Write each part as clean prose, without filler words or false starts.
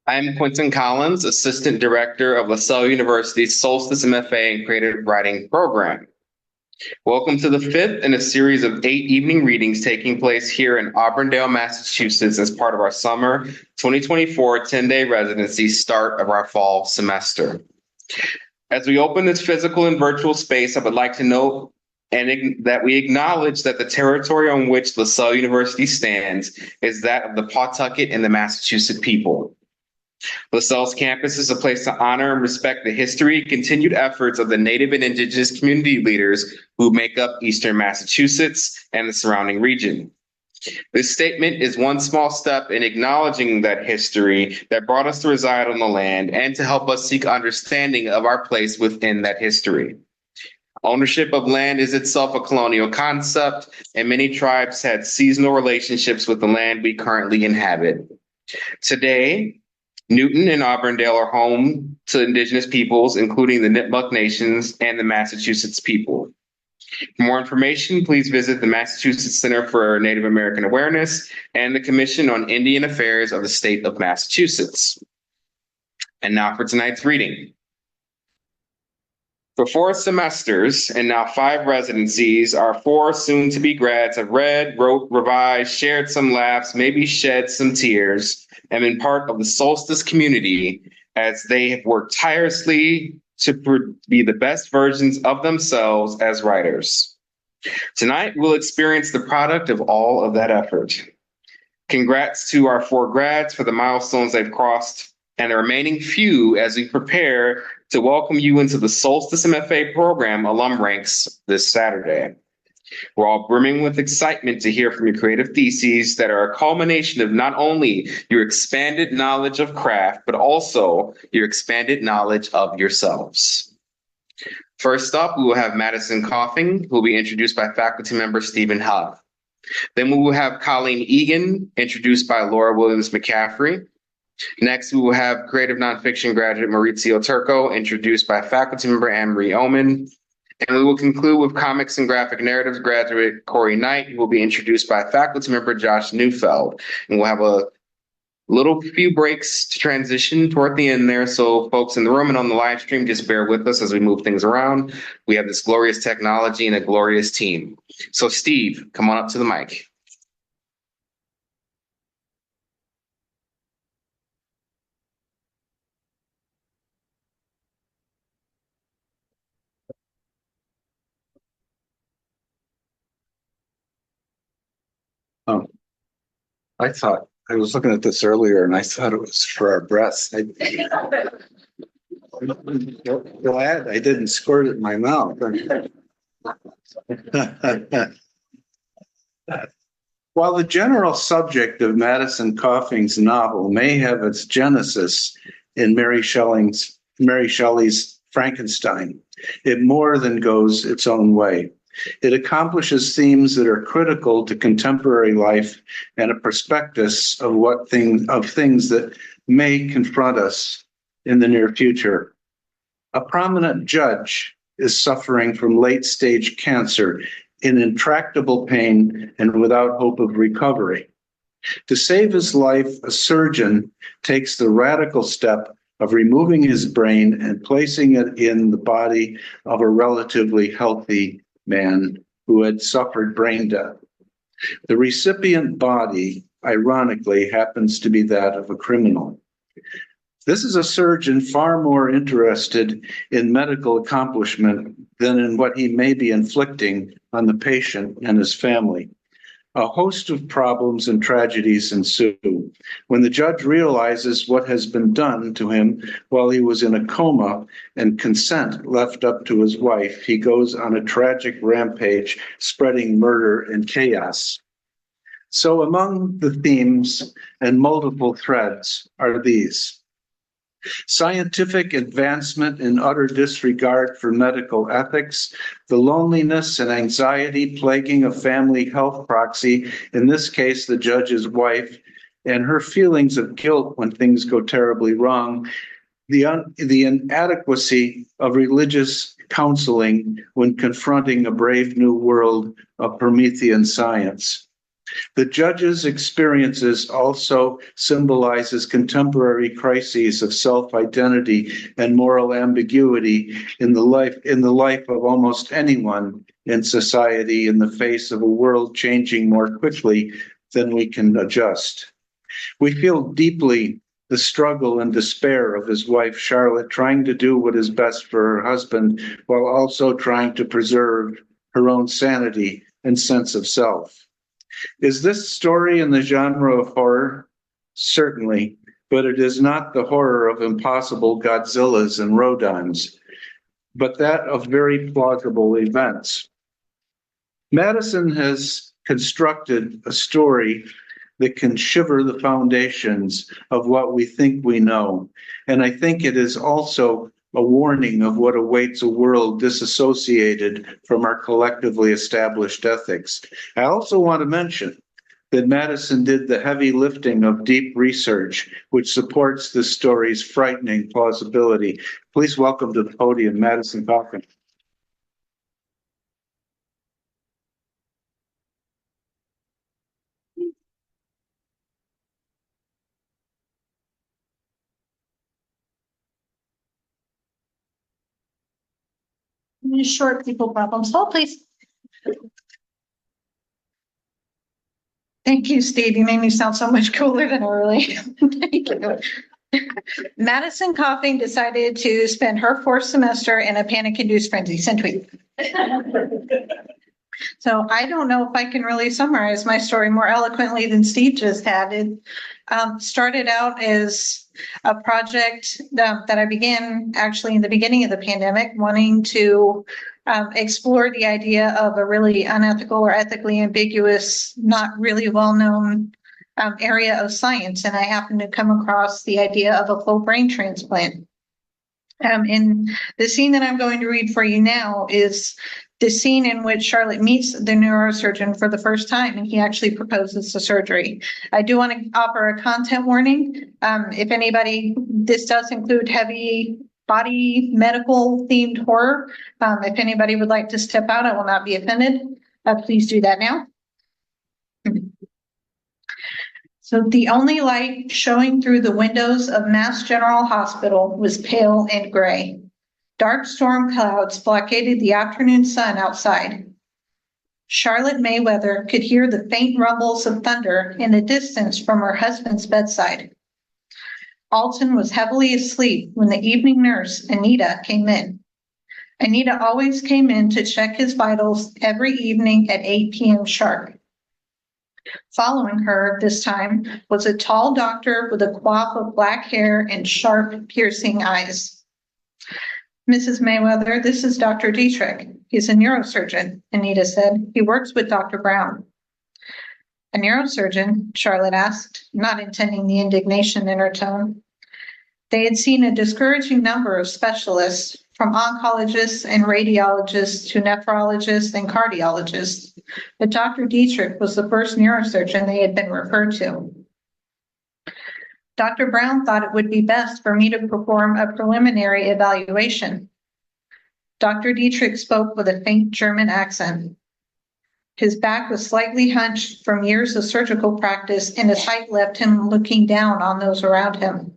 I'm Quentin Collins, Assistant Director of LaSalle University's Solstice MFA and Creative Writing program. Welcome to the fifth in a series of 8 evening readings taking place here in Auburndale, Massachusetts as part of our summer 2024 10-day residency start of our fall semester. As we open this physical and virtual space, I would like to note that we acknowledge that the territory on which LaSalle University stands is that of the Pawtucket and the Massachusetts people. LaSalle's campus is a place to honor and respect the history and continued efforts of the Native and Indigenous community leaders who make up Eastern Massachusetts and the surrounding region. This statement is one small step in acknowledging that history that brought us to reside on the land and to help us seek understanding of our place within that history. Ownership of land is itself a colonial concept, and many tribes had seasonal relationships with the land we currently inhabit. Today, Newton and Auburndale are home to Indigenous peoples, including the Nipmuc Nations and the Massachusetts people. For more information, please visit the Massachusetts Center for Native American Awareness and the Commission on Indian Affairs of the State of Massachusetts. And now for tonight's reading. For 4 semesters and now 5 residencies, our 4 soon-to-be grads have read, wrote, revised, shared some laughs, maybe shed some tears, and been part of the Solstice community as they have worked tirelessly to be the best versions of themselves as writers. Tonight, we'll experience the product of all of that effort. Congrats to our 4 grads for the milestones they've crossed and the remaining few as we prepare to welcome you into the Solstice MFA program alum ranks this Saturday. We're all brimming with excitement to hear from your creative theses that are a culmination of not only your expanded knowledge of craft, but also your expanded knowledge of yourselves. First up, we will have Madison Coffing, who will be introduced by faculty member Stephen Huff. Then we will have Colleen Egan, introduced by Laura Williams McCaffrey. Next, we will have creative nonfiction graduate Maurizio Turco, introduced by faculty member Anne-Marie Oman. And we will conclude with comics and graphic narratives graduate Cori Knight, who will be introduced by faculty member Josh Neufeld. And we'll have a few breaks to transition toward the end there. So folks in the room and on the live stream, just bear with us as we move things around. We have this glorious technology and a glorious team. So Steve, come on up to the mic. Oh, I was looking at this earlier and I thought it was for our breaths. Glad I didn't squirt it in my mouth. While the general subject of Madison Coffing's novel may have its genesis in Mary Shelley's Frankenstein, it more than goes its own way. It accomplishes themes that are critical to contemporary life and a prospectus of things that may confront us in the near future. A prominent judge is suffering from late-stage cancer in intractable pain and without hope of recovery. To save his life, a surgeon takes the radical step of removing his brain and placing it in the body of a relatively healthy man who had suffered brain death. The recipient body, ironically, happens to be that of a criminal. This is a surgeon far more interested in medical accomplishment than in what he may be inflicting on the patient and his family. A host of problems and tragedies ensue. When the judge realizes what has been done to him while he was in a coma and consent left up to his wife, he goes on a tragic rampage, spreading murder and chaos. So among the themes and multiple threads are these: scientific advancement in utter disregard for medical ethics, the loneliness and anxiety plaguing a family health proxy, in this case, the judge's wife, and her feelings of guilt when things go terribly wrong, the inadequacy of religious counseling when confronting a brave new world of Promethean science. The judge's experiences also symbolizes contemporary crises of self-identity and moral ambiguity in the life of almost anyone in society in the face of a world changing more quickly than we can adjust. We feel deeply the struggle and despair of his wife, Charlotte, trying to do what is best for her husband while also trying to preserve her own sanity and sense of self. Is this story in the genre of horror? Certainly, but it is not the horror of impossible Godzillas and Rodons, but that of very plausible events. Madison has constructed a story that can shiver the foundations of what we think we know. And I think it is also a warning of what awaits a world disassociated from our collectively established ethics. I also want to mention that Madison did the heavy lifting of deep research, which supports this story's frightening plausibility. Please welcome to the podium, Madison Coffing. Short people problems. Hold, please. Thank you, Steve. You made me sound so much cooler than I really am. Thank you. Madison Coffing decided to spend her fourth semester in a panic-induced frenzy. Send tweet. So I don't know if I can really summarize my story more eloquently than Steve just had. It started out as a project that I began actually in the beginning of the pandemic, wanting to explore the idea of a really unethical or ethically ambiguous, not really well-known area of science. And I happened to come across the idea of a full brain transplant. And the scene that I'm going to read for you now is the scene in which Charlotte meets the neurosurgeon for the first time, and he actually proposes the surgery. I do want to offer a content warning. If anybody, this does include heavy body medical themed horror. If anybody would like to step out, I will not be offended. Please do that now. So the only light showing through the windows of Mass General Hospital was pale and gray. Dark storm clouds blockaded the afternoon sun outside. Charlotte Mayweather could hear the faint rumbles of thunder in the distance from her husband's bedside. Alton was heavily asleep when the evening nurse, Anita, came in. Anita always came in to check his vitals every evening at 8 p.m. sharp. Following her this time was a tall doctor with a coif of black hair and sharp, piercing eyes. Mrs. Mayweather, this is Dr. Dietrich. He's a neurosurgeon, Anita said. He works with Dr. Brown. A neurosurgeon? Charlotte asked, not intending the indignation in her tone. They had seen a discouraging number of specialists, from oncologists and radiologists to nephrologists and cardiologists. But Dr. Dietrich was the first neurosurgeon they had been referred to. Dr. Brown thought it would be best for me to perform a preliminary evaluation. Dr. Dietrich spoke with a faint German accent. His back was slightly hunched from years of surgical practice, and his height left him looking down on those around him.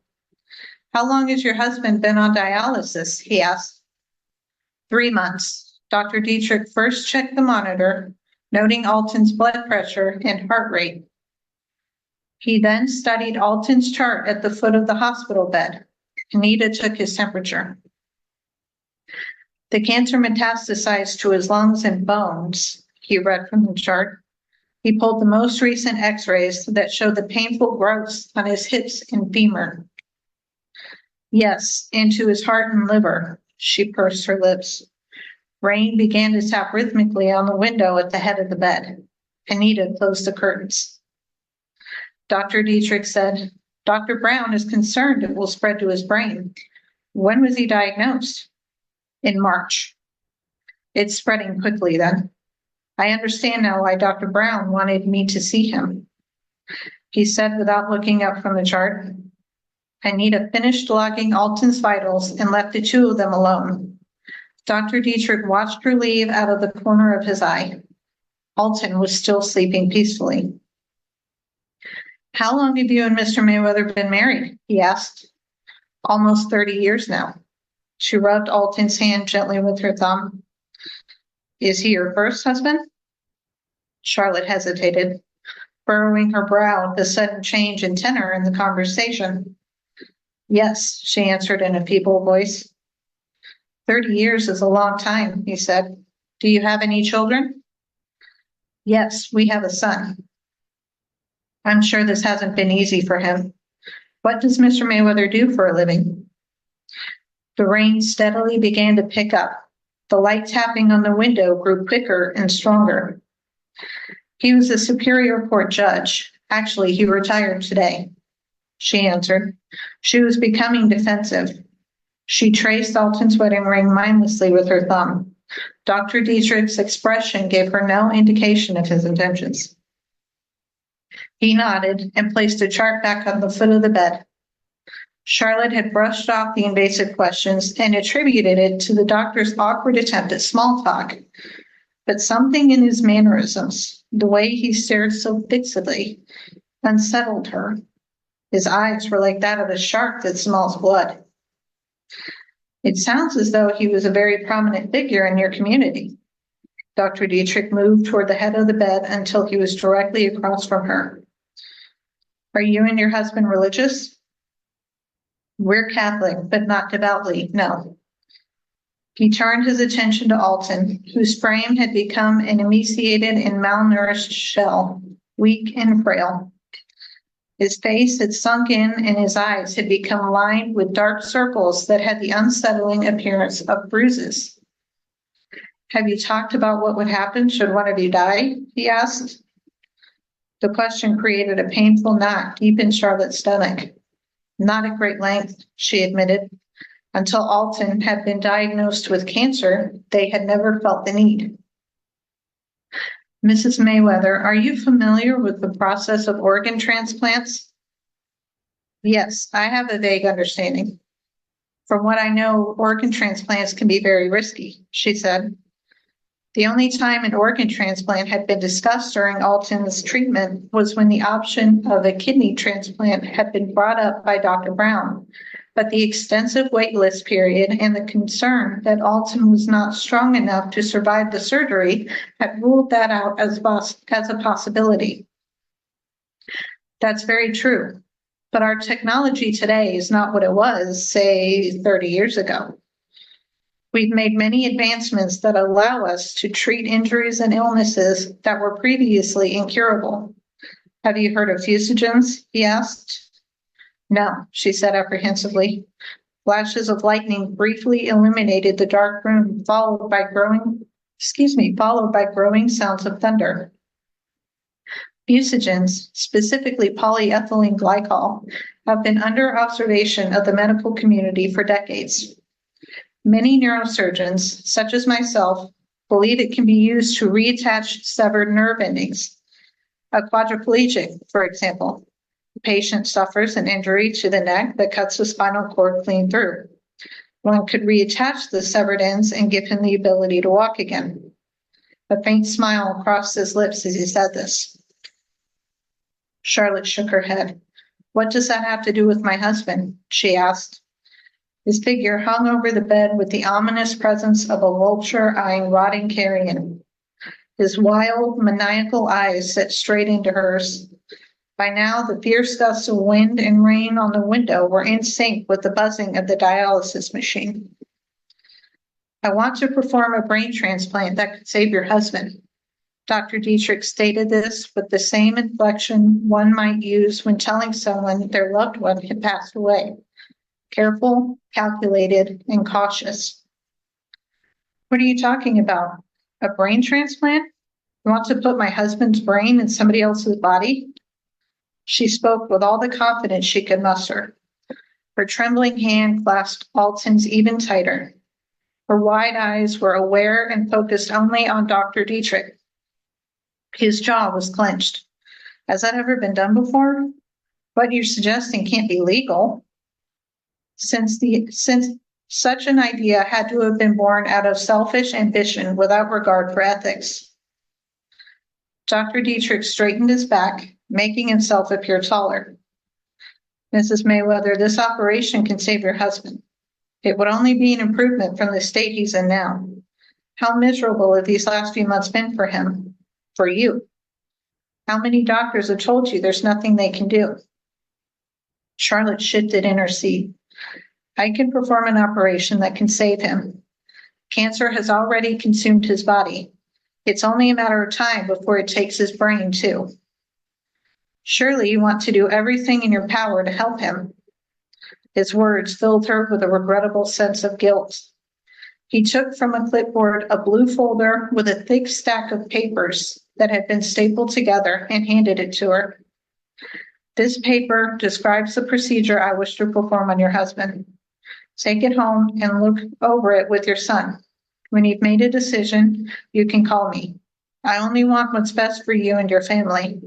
How long has your husband been on dialysis? He asked. 3 months. Dr. Dietrich first checked the monitor, noting Alton's blood pressure and heart rate. He then studied Alton's chart at the foot of the hospital bed. Anita took his temperature. The cancer metastasized to his lungs and bones, he read from the chart. He pulled the most recent x-rays that showed the painful growths on his hips and femur. Yes, into his heart and liver, she pursed her lips. Rain began to tap rhythmically on the window at the head of the bed. Anita closed the curtains. Dr. Dietrich said, Dr. Brown is concerned it will spread to his brain. When was he diagnosed? In March. It's spreading quickly then. I understand now why Dr. Brown wanted me to see him. He said without looking up from the chart. Anita finished logging Alton's vitals and left the two of them alone. Dr. Dietrich watched her leave out of the corner of his eye. Alton was still sleeping peacefully. How long have you and Mr. Mayweather been married? He asked. Almost 30 years now. She rubbed Alton's hand gently with her thumb. Is he your first husband? Charlotte hesitated, furrowing her brow at the sudden change in tenor in the conversation. Yes, she answered in a feeble voice. 30 years is a long time, he said. Do you have any children? Yes, we have a son. I'm sure this hasn't been easy for him. What does Mr. Mayweather do for a living? The rain steadily began to pick up. The light tapping on the window grew quicker and stronger. He was a Superior Court judge. Actually, he retired today, she answered. She was becoming defensive. She traced Alton's wedding ring mindlessly with her thumb. Dr. Dietrich's expression gave her no indication of his intentions. He nodded and placed a chart back on the foot of the bed. Charlotte had brushed off the invasive questions and attributed it to the doctor's awkward attempt at small talk. But something in his mannerisms, the way he stared so fixedly, unsettled her. His eyes were like that of a shark that smells blood. It sounds as though he was a very prominent figure in your community. Dr. Dietrich moved toward the head of the bed until he was directly across from her. Are you and your husband religious? We're Catholic, but not devoutly, no. He turned his attention to Alton, whose frame had become an emaciated and malnourished shell, weak and frail. His face had sunk in and his eyes had become lined with dark circles that had the unsettling appearance of bruises. Have you talked about what would happen should one of you die? He asked. The question created a painful knot deep in Charlotte's stomach. Not at great length, she admitted. Until Alton had been diagnosed with cancer, they had never felt the need. Mrs. Mayweather, are you familiar with the process of organ transplants? Yes, I have a vague understanding. From what I know, organ transplants can be very risky, she said. The only time an organ transplant had been discussed during Alton's treatment was when the option of a kidney transplant had been brought up by Dr. Brown. But the extensive wait list period and the concern that Alton was not strong enough to survive the surgery had ruled that out as a possibility. That's very true. But our technology today is not what it was, say, 30 years ago. We've made many advancements that allow us to treat injuries and illnesses that were previously incurable. Have you heard of fusogens? He asked. No, she said apprehensively. Flashes of lightning briefly illuminated the dark room, followed by growing sounds of thunder. Fusogens, specifically polyethylene glycol, have been under observation of the medical community for decades. Many neurosurgeons, such as myself, believe it can be used to reattach severed nerve endings. A quadriplegic, for example. The patient suffers an injury to the neck that cuts the spinal cord clean through. One could reattach the severed ends and give him the ability to walk again. A faint smile crossed his lips as he said this. Charlotte shook her head. What does that have to do with my husband? She asked. His figure hung over the bed with the ominous presence of a vulture eyeing rotting carrion. His wild, maniacal eyes set straight into hers. By now, the fierce gusts of wind and rain on the window were in sync with the buzzing of the dialysis machine. I want to perform a brain transplant that could save your husband. Dr. Dietrich stated this with the same inflection one might use when telling someone their loved one had passed away. Careful, calculated, and cautious. What are you talking about? A brain transplant? You want to put my husband's brain in somebody else's body? She spoke with all the confidence she could muster. Her trembling hand clasped Alton's even tighter. Her wide eyes were aware and focused only on Dr. Dietrich. His jaw was clenched. Has that ever been done before? What you're suggesting can't be legal. Since such an idea had to have been born out of selfish ambition without regard for ethics. Dr. Dietrich straightened his back, making himself appear taller. Mrs. Mayweather, this operation can save your husband. It would only be an improvement from the state he's in now. How miserable have these last few months been for him? For you? How many doctors have told you there's nothing they can do? Charlotte shifted in her seat. I can perform an operation that can save him. Cancer has already consumed his body. It's only a matter of time before it takes his brain, too. Surely you want to do everything in your power to help him. His words filled her with a regrettable sense of guilt. He took from a clipboard a blue folder with a thick stack of papers that had been stapled together and handed it to her. This paper describes the procedure I wish to perform on your husband. Take it home and look over it with your son. When you've made a decision, you can call me. I only want what's best for you and your family.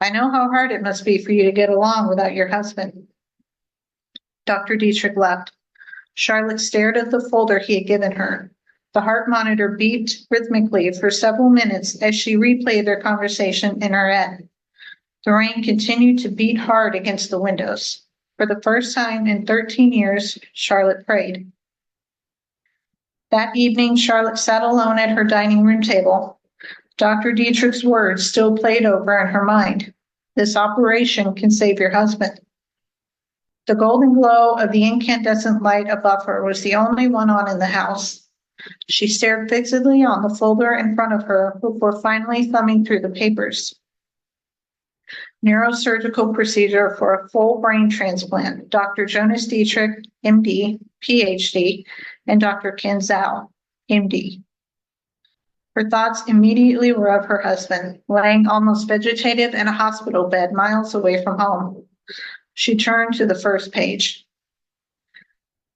I know how hard it must be for you to get along without your husband. Dr. Dietrich left. Charlotte stared at the folder he had given her. The heart monitor beeped rhythmically for several minutes as she replayed their conversation in her head. The rain continued to beat hard against the windows. For the first time in 13 years, Charlotte prayed. That evening, Charlotte sat alone at her dining room table. Dr. Dietrich's words still played over in her mind. This operation can save your husband. The golden glow of the incandescent light above her was the only one on in the house. She stared fixedly on the folder in front of her before finally thumbing through the papers. Neurosurgical procedure for a full brain transplant. Dr. Jonas Dietrich, MD, PhD, and Dr. Ken Zhao, MD. Her thoughts immediately were of her husband, lying almost vegetative in a hospital bed miles away from home. She turned to the first page.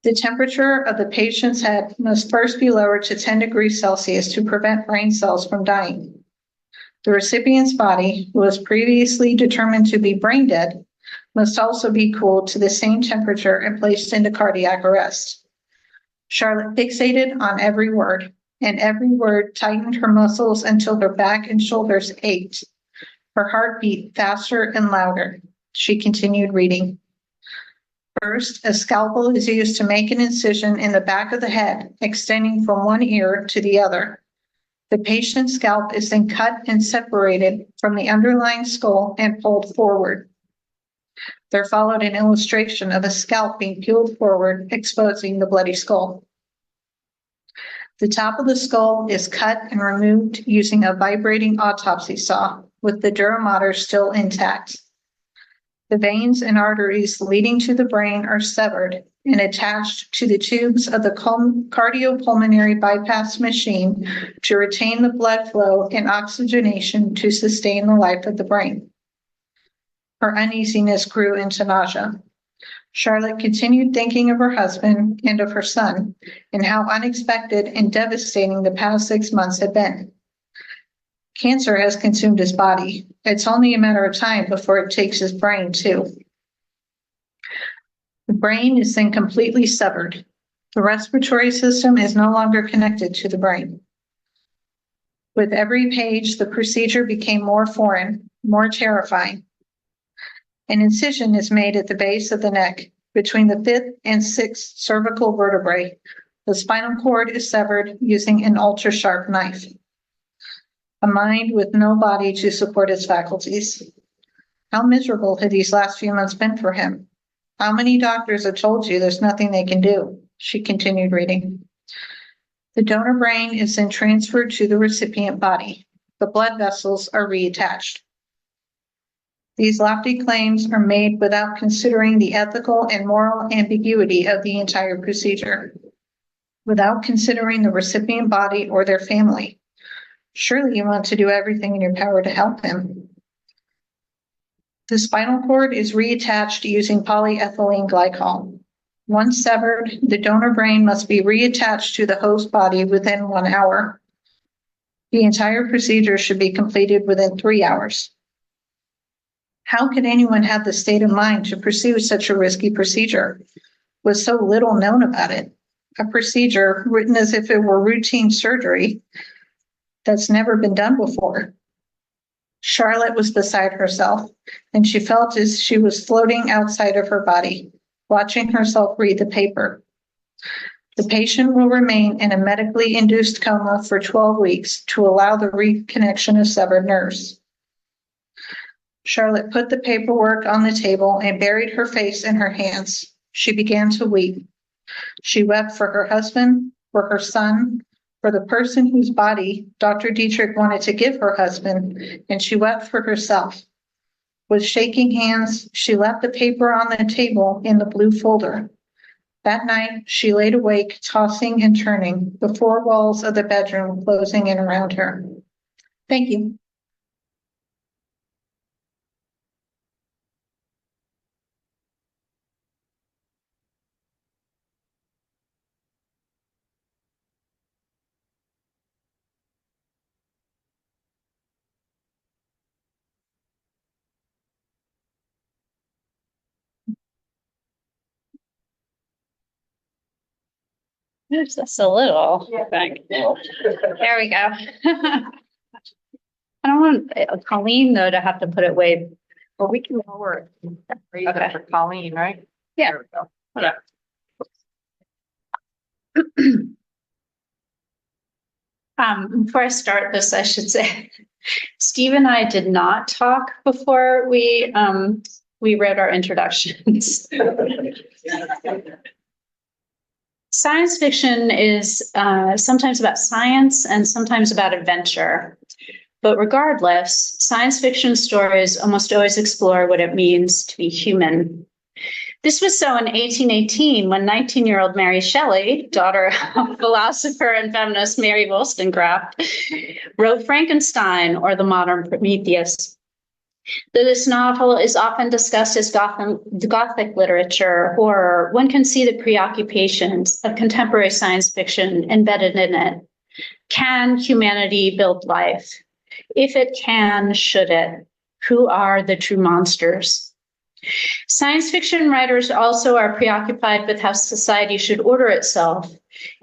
The temperature of the patient's head must first be lowered to 10 degrees Celsius to prevent brain cells from dying. The recipient's body, who was previously determined to be brain dead, must also be cooled to the same temperature and placed into cardiac arrest. Charlotte fixated on every word, and every word tightened her muscles until her back and shoulders ached. Her heart beat faster and louder. She continued reading. First, a scalpel is used to make an incision in the back of the head, extending from one ear to the other. The patient's scalp is then cut and separated from the underlying skull and pulled forward. There followed an illustration of a scalp being peeled forward, exposing the bloody skull. The top of the skull is cut and removed using a vibrating autopsy saw, with the dura mater still intact. The veins and arteries leading to the brain are severed and attached to the tubes of the cardiopulmonary bypass machine to retain the blood flow and oxygenation to sustain the life of the brain. Her uneasiness grew into nausea. Charlotte continued thinking of her husband and of her son and how unexpected and devastating the past 6 months had been. Cancer has consumed his body. It's only a matter of time before it takes his brain, too. The brain is then completely severed. The respiratory system is no longer connected to the brain. With every page, the procedure became more foreign, more terrifying. An incision is made at the base of the neck between the 5th and 6th cervical vertebrae. The spinal cord is severed using an ultra-sharp knife. A mind with no body to support its faculties. How miserable had these last few months been for him? How many doctors have told you there's nothing they can do? She continued reading. The donor brain is then transferred to the recipient body. The blood vessels are reattached. These lofty claims are made without considering the ethical and moral ambiguity of the entire procedure, without considering the recipient body or their family. Surely you want to do everything in your power to help him. The spinal cord is reattached using polyethylene glycol. Once severed, the donor brain must be reattached to the host body within 1 hour. The entire procedure should be completed within 3 hours. How could anyone have the state of mind to pursue such a risky procedure, with so little known about it? A procedure written as if it were routine surgery that's never been done before. Charlotte was beside herself, and she felt as she was floating outside of her body, watching herself read the paper. The patient will remain in a medically induced coma for 12 weeks to allow the reconnection of severed nerves. Charlotte put the paperwork on the table and buried her face in her hands. She began to weep. She wept for her husband, for her son, for the person whose body Dr. Dietrich wanted to give her husband, and she wept for herself. With shaking hands, she left the paper on the table in the blue folder. That night, she laid awake, tossing and turning, the four walls of the bedroom closing in around her. Thank you. Just a little thing. There we go. I don't want Colleen though to have to put it way. Well, we can lower it. Raise it for Colleen, right? Yeah. There we go. Before I start this, I should say, Steve and I did not talk before we wrote our introductions. Science fiction is sometimes about science and sometimes about adventure. But regardless, science fiction stories almost always explore what it means to be human. This was so in 1818 when 19-year-old Mary Shelley, daughter of philosopher and feminist Mary Wollstonecraft, wrote Frankenstein, or the modern Prometheus. Though this novel is often discussed as Gothic literature, horror, one can see the preoccupations of contemporary science fiction embedded in it. Can humanity build life? If it can, should it? Who are the true monsters? Science fiction writers also are preoccupied with how society should order itself,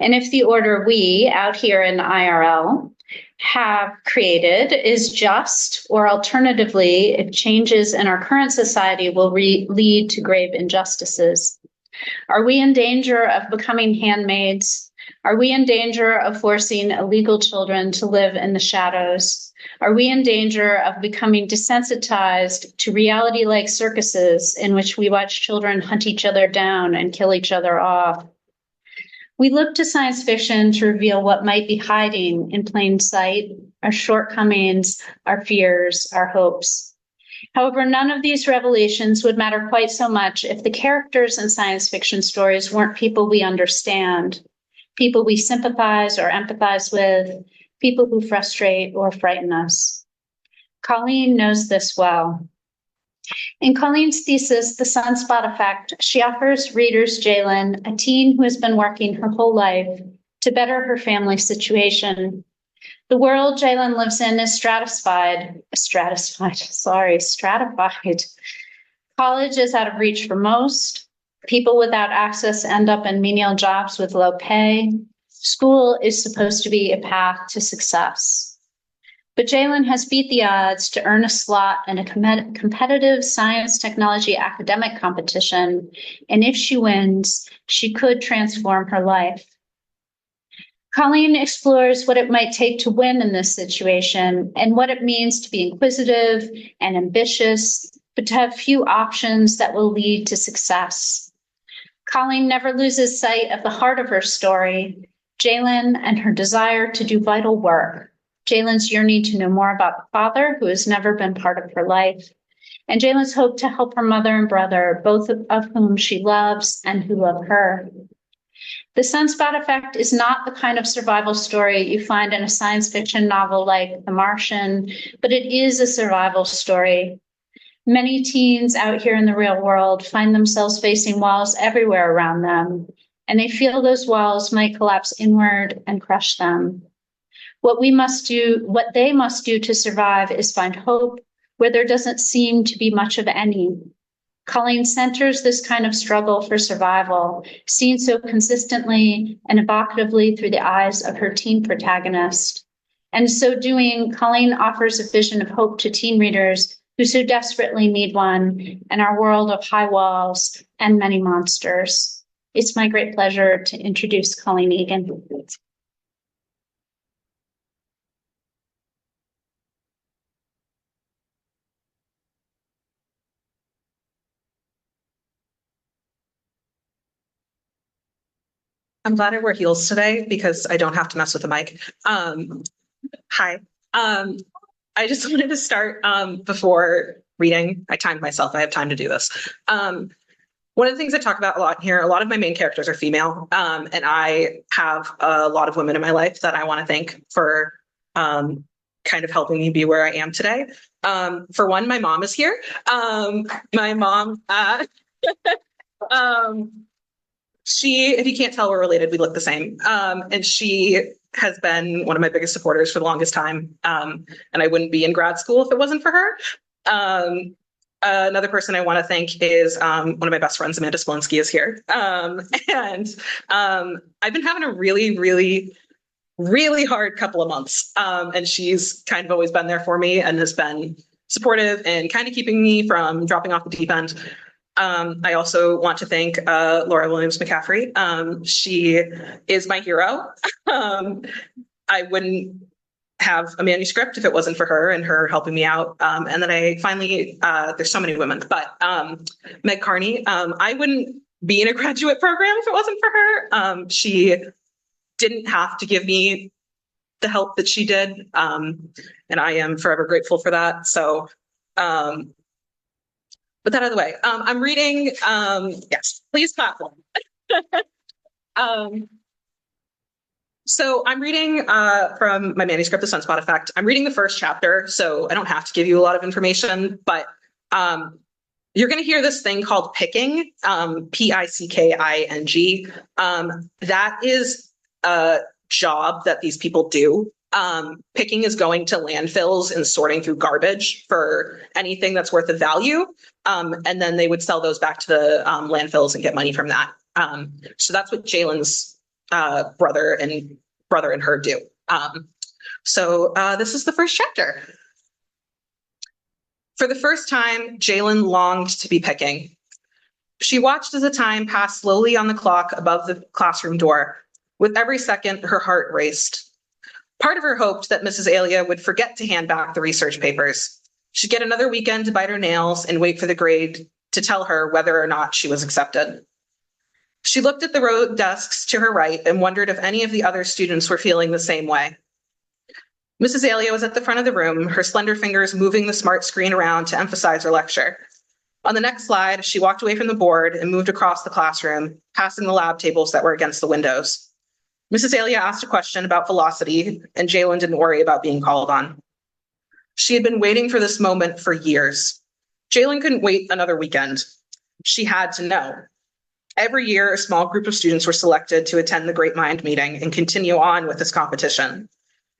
and if the order we, out here in IRL, have created is just, or alternatively, if changes in our current society will lead to grave injustices. Are we in danger of becoming handmaids? Are we in danger of forcing illegal children to live in the shadows? Are we in danger of becoming desensitized to reality-like circuses in which we watch children hunt each other down and kill each other off? We look to science fiction to reveal what might be hiding in plain sight, our shortcomings, our fears, our hopes. However, none of these revelations would matter quite so much if the characters in science fiction stories weren't people we understand, people we sympathize or empathize with, people who frustrate or frighten us. Colleen knows this well. In Colleen's thesis, The Sunspot Effect, she offers readers Jalen, a teen who has been working her whole life to better her family situation. The world Jalen lives in is stratified. College is out of reach for most. People without access end up in menial jobs with low pay. School is supposed to be a path to success. But Jalen has beat the odds to earn a slot in a competitive science technology academic competition, and if she wins, she could transform her life. Colleen explores what it might take to win in this situation and what it means to be inquisitive and ambitious, but to have few options that will lead to success. Colleen never loses sight of the heart of her story, Jalen and her desire to do vital work. Jalen's yearning to know more about the father who has never been part of her life, and Jalen's hope to help her mother and brother, both of whom she loves and who love her. The Sunspot Effect is not the kind of survival story you find in a science fiction novel like The Martian, but it is a survival story. Many teens out here in the real world find themselves facing walls everywhere around them, and they feel those walls might collapse inward and crush them. What they must do to survive is find hope where there doesn't seem to be much of any. Colleen centers this kind of struggle for survival, seen so consistently and evocatively through the eyes of her teen protagonist. And so doing, Colleen offers a vision of hope to teen readers who so desperately need one in our world of high walls and many monsters. It's my great pleasure to introduce Colleen Egan. I'm glad I wear heels today because I don't have to mess with the mic. Hi. I just wanted to start before reading. I timed myself. I have time to do this. One of the things I talk about a lot here, a lot of my main characters are female, and I have a lot of women in my life that I want to thank for kind of helping me be where I am today. For one, my mom is here. My mom, she, if you can't tell, we're related. We look the same. And she has been one of my biggest supporters for the longest time. And I wouldn't be in grad school if it wasn't for her. Another person I want to thank is one of my best friends, Amanda Spolinsky, is here. And I've been having a really hard couple of months. And she's kind of always been there for me and has been supportive and kind of keeping me from dropping off the deep end. I also want to thank Laura Williams McCaffrey. She is my hero. I wouldn't have a manuscript if it wasn't for her and her helping me out. And then I finally, there's so many women, but Meg Carney, I wouldn't be in a graduate program if it wasn't for her. She didn't have to give me the help that she did. And I am forever grateful for that. So, but that out of the way, I'm reading, yes, please clap. So I'm reading from my manuscript, The Sunspot Effect. I'm reading the first chapter, so I don't have to give you a lot of information, but you're going to hear this thing called picking, P-I-C-K-I-N-G. That is a job that these people do. Picking is going to landfills and sorting through garbage for anything that's worth of value. And then they would sell those back to the landfills and get money from that. So that's what Jalen's brother and her do. So this is the first chapter. For the first time, Jalen longed to be picking. She watched as the time passed slowly on the clock above the classroom door. With every second, her heart raced. Part of her hoped that Mrs. Alia would forget to hand back the research papers. She'd get another weekend to bite her nails and wait for the grade to tell her whether or not she was accepted. She looked at the row of desks to her right and wondered if any of the other students were feeling the same way. Mrs. Alia was at the front of the room, her slender fingers moving the smart screen around to emphasize her lecture. On the next slide, she walked away from the board and moved across the classroom, passing the lab tables that were against the windows. Mrs. Alia asked a question about velocity, and Jalen didn't worry about being called on. She had been waiting for this moment for years. Jalen couldn't wait another weekend. She had to know. Every year, a small group of students were selected to attend the Great Mind meeting and continue on with this competition.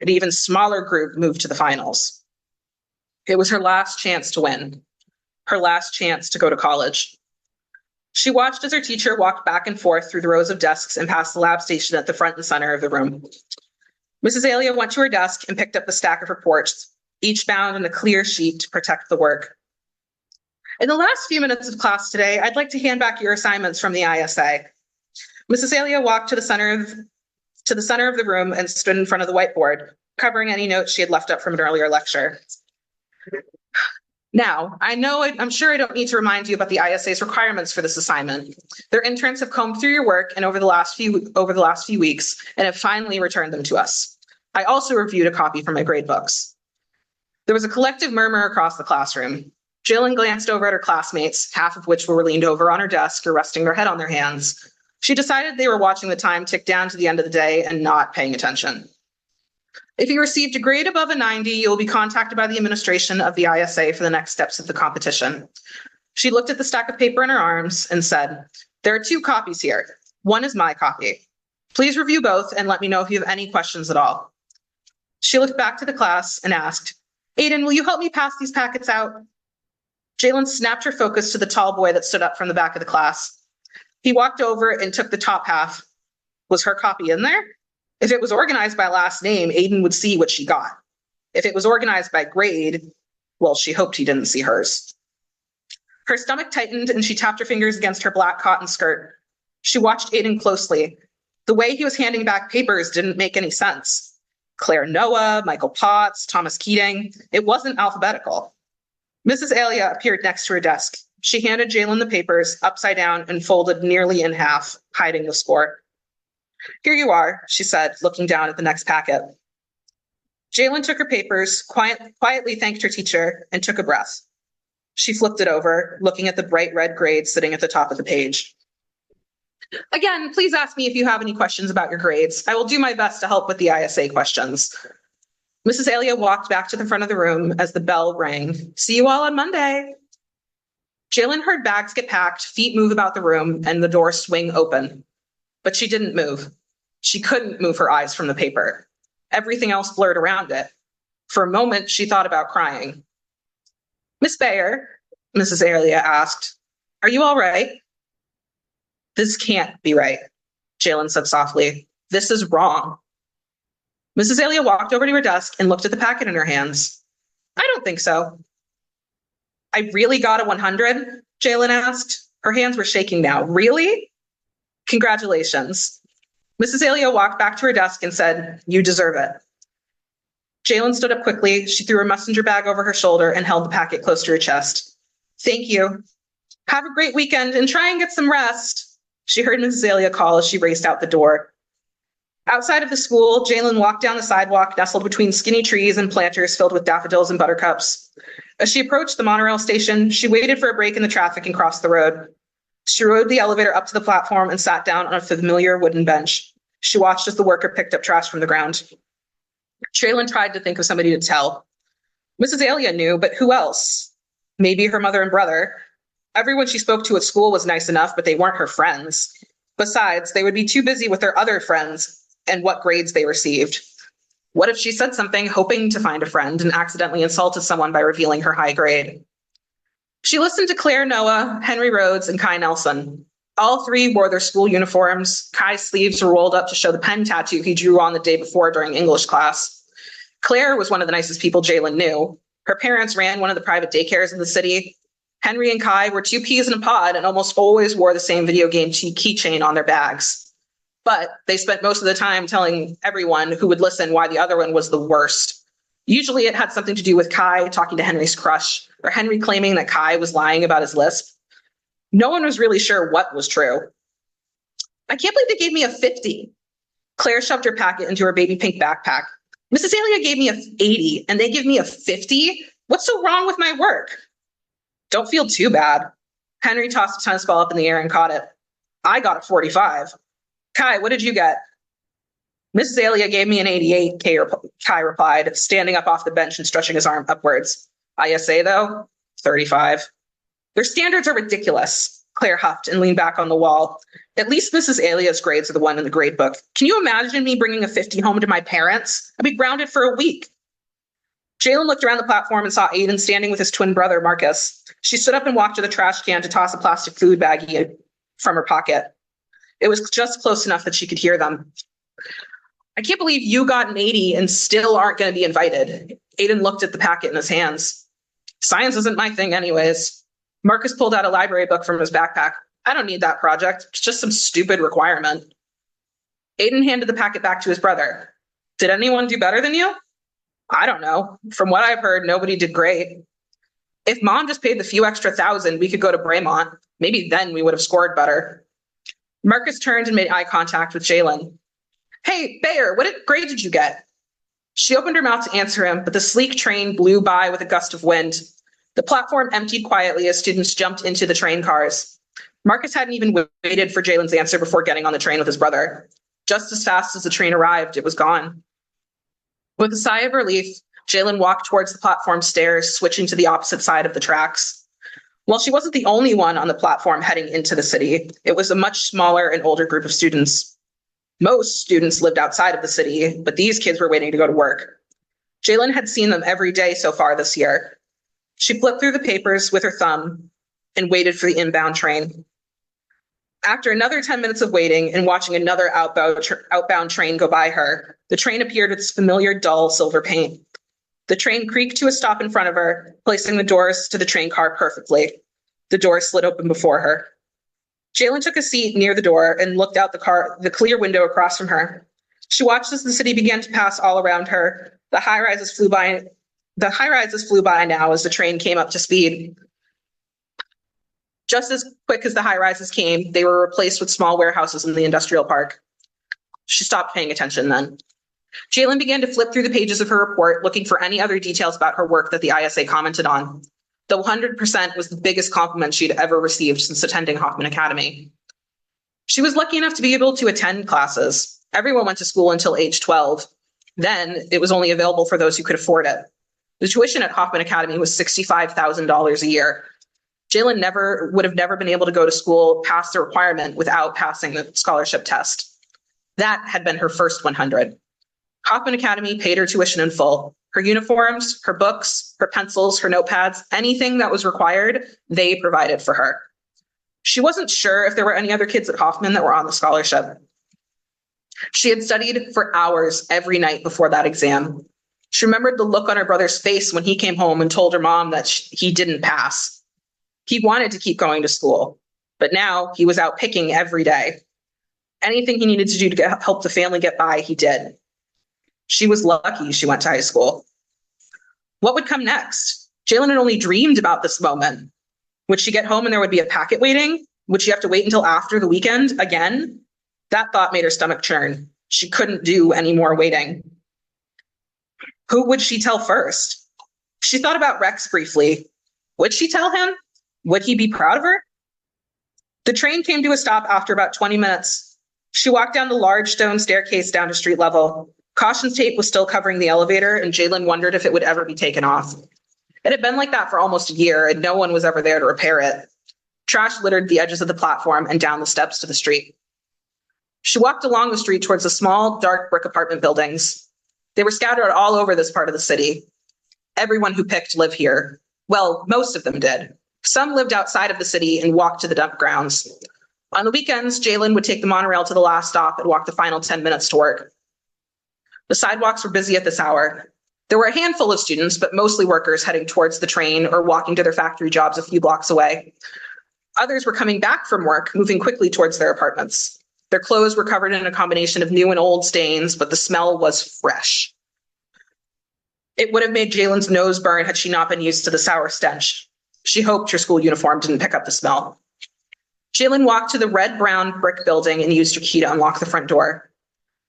An even smaller group moved to the finals. It was her last chance to win, her last chance to go to college. She watched as her teacher walked back and forth through the rows of desks and past the lab station at the front and center of the room. Mrs. Alia went to her desk and picked up the stack of reports, each bound in a clear sheet to protect the work. In the last few minutes of class today, I'd like to hand back your assignments from the ISA. Mrs. Alia walked to the center of the room and stood in front of the whiteboard, covering any notes she had left up from an earlier lecture. Now, I'm sure I don't need to remind you about the ISA's requirements for this assignment. Their interns have combed through your work and over the last few weeks and have finally returned them to us. I also reviewed a copy from my grade books. There was a collective murmur across the classroom. Jalen glanced over at her classmates, half of which were leaned over on her desk or resting their head on their hands. She decided they were watching the time tick down to the end of the day and not paying attention. If you received a grade above a 90, you'll be contacted by the administration of the ISA for the next steps of the competition. She looked at the stack of paper in her arms and said, "There are 2 copies here. One is my copy. Please review both and let me know if you have any questions at all." She looked back to the class and asked, "Aiden, will you help me pass these packets out?" Jalen snapped her focus to the tall boy that stood up from the back of the class. He walked over and took the top half. Was her copy in there? If it was organized by last name, Aiden would see what she got. If it was organized by grade, well, she hoped he didn't see hers. Her stomach tightened and she tapped her fingers against her black cotton skirt. She watched Aiden closely. The way he was handing back papers didn't make any sense. Claire Noah, Michael Potts, Thomas Keating. It wasn't alphabetical. Mrs. Alia appeared next to her desk. She handed Jalen the papers upside down and folded nearly in half, hiding the score. Here you are, she said, looking down at the next packet. Jalen took her papers, quietly thanked her teacher, and took a breath. She flipped it over, looking at the bright red grades sitting at the top of the page. Again, please ask me if you have any questions about your grades. I will do my best to help with the ISA questions. Mrs. Alia walked back to the front of the room as the bell rang. See you all on Monday. Jalen heard bags get packed, feet move about the room, and the door swing open. But she didn't move. She couldn't move her eyes from the paper. Everything else blurred around it. For a moment, she thought about crying. Miss Bayer, Mrs. Alia asked, are you all right? This can't be right, Jalen said softly. This is wrong. Mrs. Alia walked over to her desk and looked at the packet in her hands. I don't think so. I really got a 100? Jalen asked. Her hands were shaking now. Really? Congratulations. Mrs. Alia walked back to her desk and said, you deserve it. Jalen stood up quickly. She threw her messenger bag over her shoulder and held the packet close to her chest. Thank you. Have a great weekend and try and get some rest. She heard Mrs. Alia call as she raced out the door. Outside of the school, Jalen walked down the sidewalk nestled between skinny trees and planters filled with daffodils and buttercups. As she approached the monorail station, she waited for a break in the traffic and crossed the road. She rode the elevator up to the platform and sat down on a familiar wooden bench. She watched as the worker picked up trash from the ground. Jalen tried to think of somebody to tell. Mrs. Alia knew, but who else? Maybe her mother and brother. Everyone she spoke to at school was nice enough, but they weren't her friends. Besides, they would be too busy with their other friends and what grades they received. What if she said something hoping to find a friend and accidentally insulted someone by revealing her high grade? She listened to Claire Noah, Henry Rhodes, and Kai Nelson. All three wore their school uniforms. Kai's sleeves were rolled up to show the pen tattoo he drew on the day before during English class. Claire was one of the nicest people Jalen knew. Her parents ran one of the private daycares in the city. Henry and Kai were two peas in a pod and almost always wore the same video game keychain on their bags. But they spent most of the time telling everyone who would listen why the other one was the worst. Usually it had something to do with Kai talking to Henry's crush, or Henry claiming that Kai was lying about his lisp. No one was really sure what was true. I can't believe they gave me a 50. Claire shoved her packet into her baby pink backpack. Mrs. Alia gave me a 80 and they give me a 50? What's so wrong with my work? Don't feel too bad. Henry tossed a tennis ball up in the air and caught it. I got a 45. Kai, what did you get? Mrs. Alia gave me an 88, Kai replied, standing up off the bench and stretching his arm upwards. ISA, though, 35. Their standards are ridiculous, Claire huffed and leaned back on the wall. At least Mrs. Alia's grades are the one in the grade book. Can you imagine me bringing a 50 home to my parents? I'd be grounded for a week. Jalen looked around the platform and saw Aiden standing with his twin brother, Marcus. She stood up and walked to the trash can to toss a plastic food baggie from her pocket. It was just close enough that she could hear them. I can't believe you got an 80 and still aren't going to be invited. Aiden looked at the packet in his hands. Science isn't my thing anyways. Marcus pulled out a library book from his backpack. I don't need that project. It's just some stupid requirement. Aiden handed the packet back to his brother. Did anyone do better than you? I don't know. From what I've heard, nobody did great. If mom just paid the few extra $1,000, we could go to Braemont. Maybe then we would have scored better. Marcus turned and made eye contact with Jalen. Hey, Bayer, what grade did you get? She opened her mouth to answer him, but the sleek train blew by with a gust of wind. The platform emptied quietly as students jumped into the train cars. Marcus hadn't even waited for Jalen's answer before getting on the train with his brother. Just as fast as the train arrived, it was gone. With a sigh of relief, Jalen walked towards the platform stairs, switching to the opposite side of the tracks. While she wasn't the only one on the platform heading into the city, it was a much smaller and older group of students. Most students lived outside of the city, but these kids were waiting to go to work. Jalen had seen them every day so far this year. She flipped through the papers with her thumb and waited for the inbound train. After another 10 minutes of waiting and watching another outbound train go by her, the train appeared with its familiar dull silver paint. The train creaked to a stop in front of her, placing the doors to the train car perfectly. The doors slid open before her. Jalen took a seat near the door and looked out the clear window across from her. She watched as the city began to pass all around her. The high-rises flew by now as the train came up to speed. Just as quick as the high-rises came, they were replaced with small warehouses in the industrial park. She stopped paying attention then. Jalen began to flip through the pages of her report, looking for any other details about her work that the ISA commented on. The 100% was the biggest compliment she'd ever received since attending Hoffman Academy. She was lucky enough to be able to attend classes. Everyone went to school until age 12. Then it was only available for those who could afford it. The tuition at Hoffman Academy was $65,000 a year. Jalen would have never been able to go to school past the requirement without passing the scholarship test. That had been her first 100. Hoffman Academy paid her tuition in full. Her uniforms, her books, her pencils, her notepads, anything that was required, they provided for her. She wasn't sure if there were any other kids at Hoffman that were on the scholarship. She had studied for hours every night before that exam. She remembered the look on her brother's face when he came home and told her mom that he didn't pass. He wanted to keep going to school, but now he was out picking every day. Anything he needed to do to help the family get by, he did. She was lucky she went to high school. What would come next? Jalen had only dreamed about this moment. Would she get home and there would be a packet waiting? Would she have to wait until after the weekend again? That thought made her stomach churn. She couldn't do any more waiting. Who would she tell first? She thought about Rex briefly. Would she tell him? Would he be proud of her? The train came to a stop after about 20 minutes. She walked down the large stone staircase down to street level. Caution tape was still covering the elevator, and Jalen wondered if it would ever be taken off. It had been like that for almost a year, and no one was ever there to repair it. Trash littered the edges of the platform and down the steps to the street. She walked along the street towards the small, dark brick apartment buildings. They were scattered all over this part of the city. Everyone who picked lived here. Well, most of them did. Some lived outside of the city and walked to the dump grounds. On the weekends, Jalen would take the monorail to the last stop and walk the final 10 minutes to work. The sidewalks were busy at this hour. There were a handful of students, but mostly workers heading towards the train or walking to their factory jobs a few blocks away. Others were coming back from work, moving quickly towards their apartments. Their clothes were covered in a combination of new and old stains, but the smell was fresh. It would have made Jalen's nose burn had she not been used to the sour stench. She hoped her school uniform didn't pick up the smell. Jalen walked to the red-brown brick building and used her key to unlock the front door.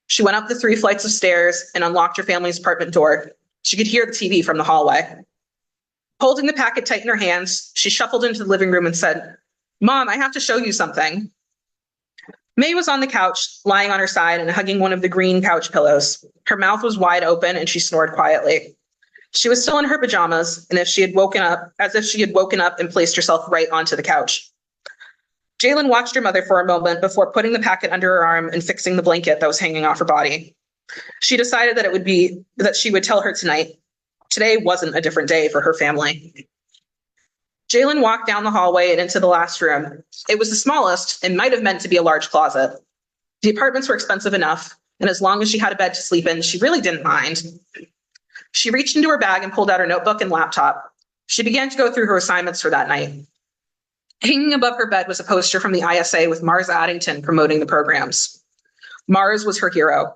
She went up the 3 flights of stairs and unlocked her family's apartment door. She could hear the TV from the hallway. Holding the packet tight in her hands, she shuffled into the living room and said, "Mom, I have to show you something." May was on the couch, lying on her side and hugging one of the green couch pillows. Her mouth was wide open and she snored quietly. She was still in her pajamas, and as if she had woken up and placed herself right onto the couch. Jalen watched her mother for a moment before putting the packet under her arm and fixing the blanket that was hanging off her body. She decided that she would tell her tonight. Today wasn't a different day for her family. Jalen walked down the hallway and into the last room. It was the smallest and might have meant to be a large closet. The apartments were expensive enough, and as long as she had a bed to sleep in, she really didn't mind. She reached into her bag and pulled out her notebook and laptop. She began to go through her assignments for that night. Hanging above her bed was a poster from the ISA with Mars Addington promoting the programs. Mars was her hero.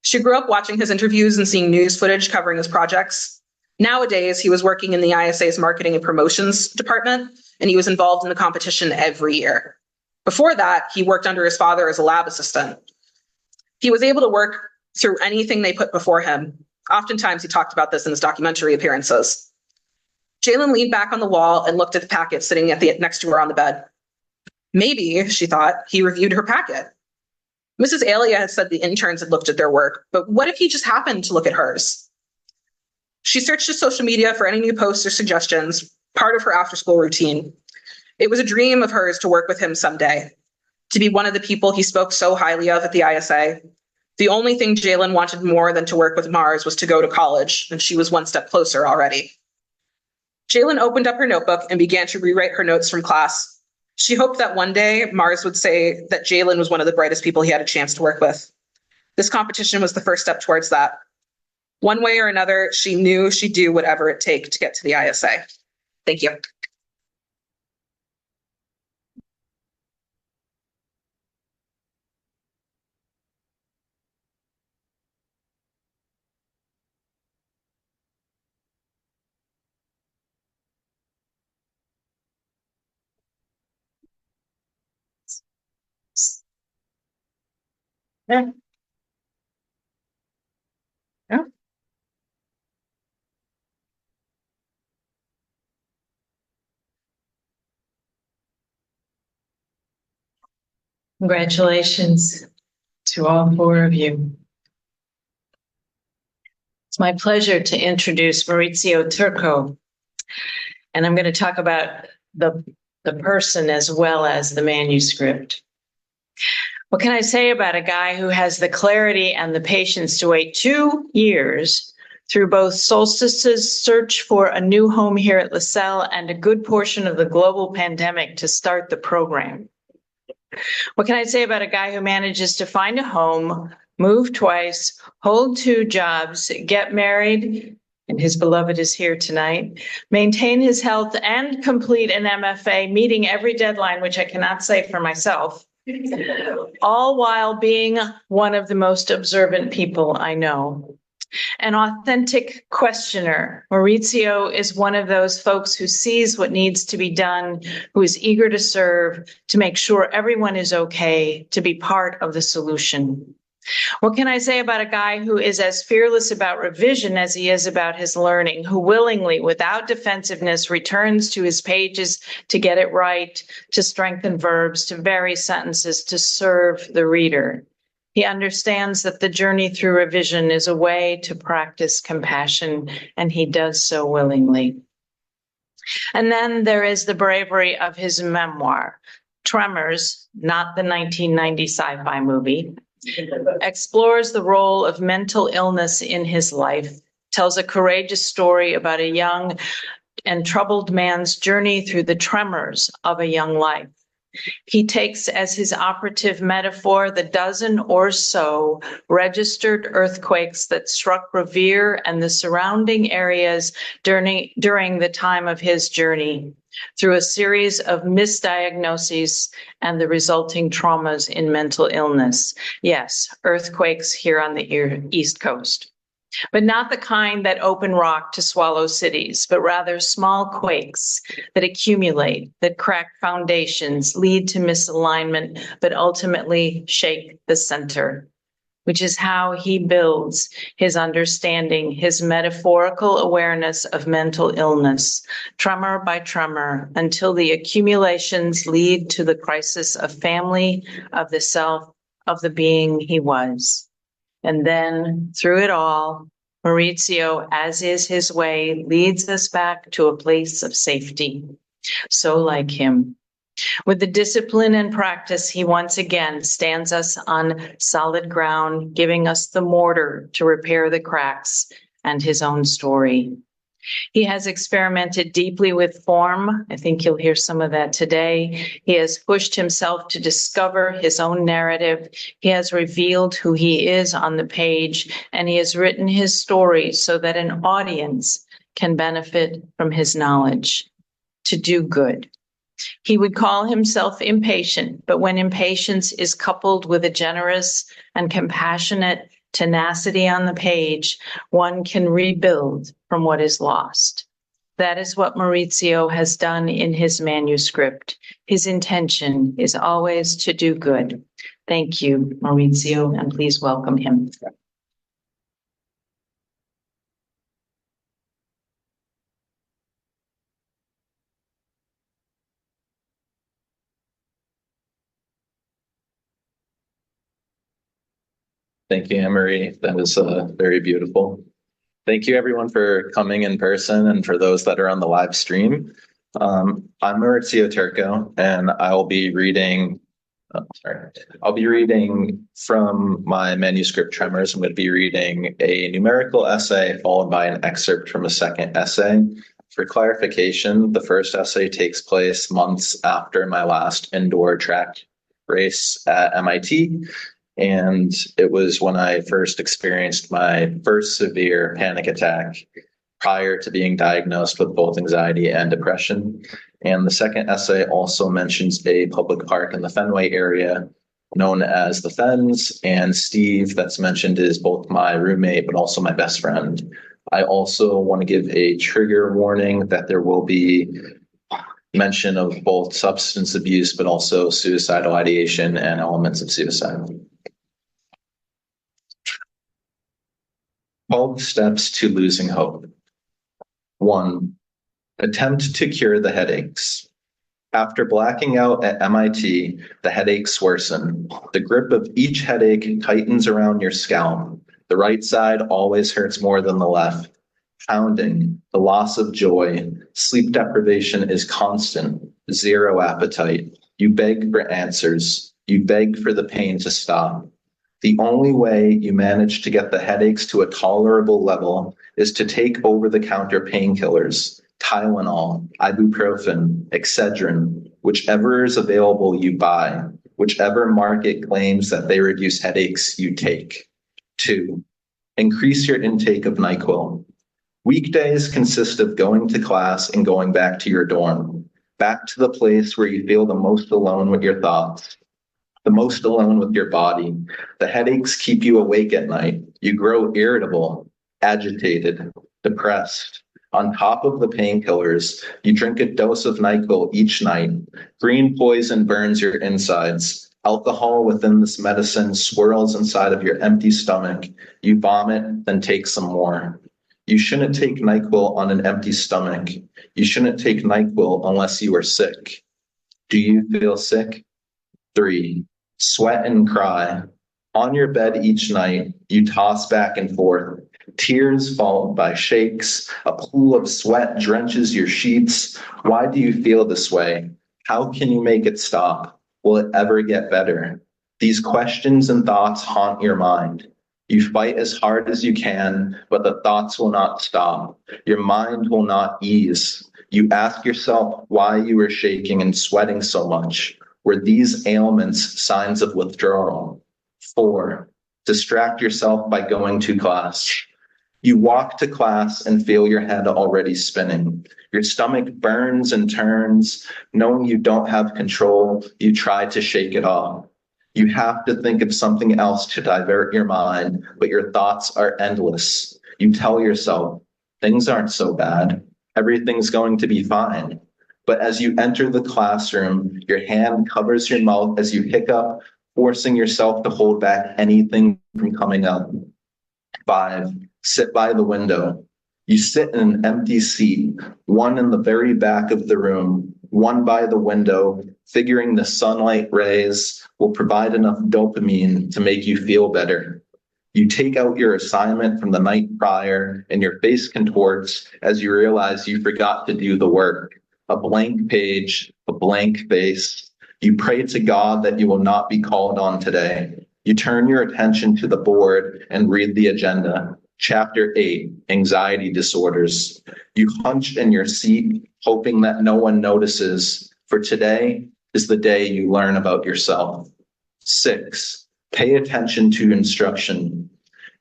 She grew up watching his interviews and seeing news footage covering his projects. Nowadays, he was working in the ISA's marketing and promotions department, and he was involved in the competition every year. Before that, he worked under his father as a lab assistant. He was able to work through anything they put before him. Oftentimes, he talked about this in his documentary appearances. Jalen leaned back on the wall and looked at the packet sitting next to her on the bed. Maybe, she thought, he reviewed her packet. Mrs. Alia had said the interns had looked at their work, but what if he just happened to look at hers? She searched his social media for any new posts or suggestions, part of her after-school routine. It was a dream of hers to work with him someday, to be one of the people he spoke so highly of at the ISA. The only thing Jalen wanted more than to work with Mars was to go to college, and she was one step closer already. Jalen opened up her notebook and began to rewrite her notes from class. She hoped that one day Mars would say that Jalen was one of the brightest people he had a chance to work with. This competition was the first step towards that. One way or another, she knew she'd do whatever it takes to get to the ISA. Thank you. Yeah. Yeah. Congratulations to all four of you. It's my pleasure to introduce Maurizio Turco. And I'm going to talk about the person as well as the manuscript. What can I say about a guy who has the clarity and the patience to wait 2 years through both Solstice's search for a new home here at LaSalle and a good portion of the global pandemic to start the program? What can I say about a guy who manages to find a home, move twice, hold 2 jobs, get married, and his beloved is here tonight, maintain his health and complete an MFA, meeting every deadline, which I cannot say for myself, all while being one of the most observant people I know. An authentic questioner. Maurizio is one of those folks who sees what needs to be done, who is eager to serve, to make sure everyone is okay, to be part of the solution. What can I say about a guy who is as fearless about revision as he is about his learning, who willingly, without defensiveness, returns to his pages to get it right, to strengthen verbs, to vary sentences, to serve the reader? He understands that the journey through revision is a way to practice compassion, and he does so willingly. And then there is the bravery of his memoir, Tremors, not the 1990 sci-fi movie, explores the role of mental illness in his life, tells a courageous story about a young and troubled man's journey through the tremors of a young life. He takes as his operative metaphor the dozen or so registered earthquakes that struck Revere and the surrounding areas during the time of his journey, through a series of misdiagnoses and the resulting traumas in mental illness. Yes, earthquakes here on the East Coast. But not the kind that open rock to swallow cities, but rather small quakes that accumulate, that crack foundations, lead to misalignment, but ultimately shake the center, which is how he builds his understanding, his metaphorical awareness of mental illness, tremor by tremor, until the accumulations lead to the crisis of family, of the self, of the being he was. And then through it all, Maurizio, as is his way, leads us back to a place of safety. So like him. With the discipline and practice, he once again stands us on solid ground, giving us the mortar to repair the cracks and his own story. He has experimented deeply with form. I think you'll hear some of that today. He has pushed himself to discover his own narrative. He has revealed who he is on the page, and he has written his story so that an audience can benefit from his knowledge. To do good. He would call himself impatient, but when impatience is coupled with a generous and compassionate tenacity on the page, one can rebuild from what is lost. That is what Maurizio has done in his manuscript. His intention is always to do good. Thank you, Maurizio, and please welcome him. Thank you, Anne-Marie. That was very beautiful. Thank you, everyone, for coming in person and for those that are on the live stream. I'm Maurizio Turco, and I'll be reading from my manuscript Tremors. I'm going to be reading a numerical essay followed by an excerpt from a second essay For clarification, the first essay takes place months after my last indoor track race at MIT. And it was when I first experienced my first severe panic attack prior to being diagnosed with both anxiety and depression. And the second essay also mentions a public park in the Fenway area known as the Fens, and Steve, that's mentioned, is both my roommate but also my best friend. I also want to give a trigger warning that there will be mention of both substance abuse but also suicidal ideation and elements of suicide. 12 steps to losing hope. 1. Attempt to cure the headaches. After blacking out at MIT, the headaches worsen. The grip of each headache tightens around your scalp. The right side always hurts more than the left. Pounding, the loss of joy, sleep deprivation is constant, zero appetite. You beg for answers. You beg for the pain to stop. The only way you manage to get the headaches to a tolerable level is to take over-the-counter painkillers. Tylenol, ibuprofen, Excedrin, whichever is available you buy, whichever market claims that they reduce headaches you take. 2. Increase your intake of NyQuil. Weekdays consist of going to class and going back to your dorm, back to the place where you feel the most alone with your thoughts, the most alone with your body. The headaches keep you awake at night. You grow irritable, agitated, depressed. On top of the painkillers, you drink a dose of NyQuil each night. Green poison burns your insides. Alcohol within this medicine swirls inside of your empty stomach. You vomit, then take some more. You shouldn't take NyQuil on an empty stomach. You shouldn't take NyQuil unless you are sick. Do you feel sick? 3. Sweat and cry. On your bed each night, you toss back and forth. Tears followed by shakes. A pool of sweat drenches your sheets. Why do you feel this way? How can you make it stop? Will it ever get better? These questions and thoughts haunt your mind. You fight as hard as you can, but the thoughts will not stop. Your mind will not ease. You ask yourself why you were shaking and sweating so much. Were these ailments signs of withdrawal? 4. Distract yourself by going to class. You walk to class and feel your head already spinning. Your stomach burns and turns. Knowing you don't have control, you try to shake it off. You have to think of something else to divert your mind, but your thoughts are endless. You tell yourself, things aren't so bad. Everything's going to be fine. But as you enter the classroom, your hand covers your mouth as you hiccup, forcing yourself to hold back anything from coming up. 5. Sit by the window. You sit in an empty seat, one in the very back of the room, one by the window, figuring the sunlight rays will provide enough dopamine to make you feel better. You take out your assignment from the night prior and your face contorts as you realize you forgot to do the work. A blank page, a blank face. You pray to God that you will not be called on today. You turn your attention to the board and read the agenda. Chapter 8, Anxiety Disorders. You hunch in your seat, hoping that no one notices, for today is the day you learn about yourself. 6, pay attention to instruction.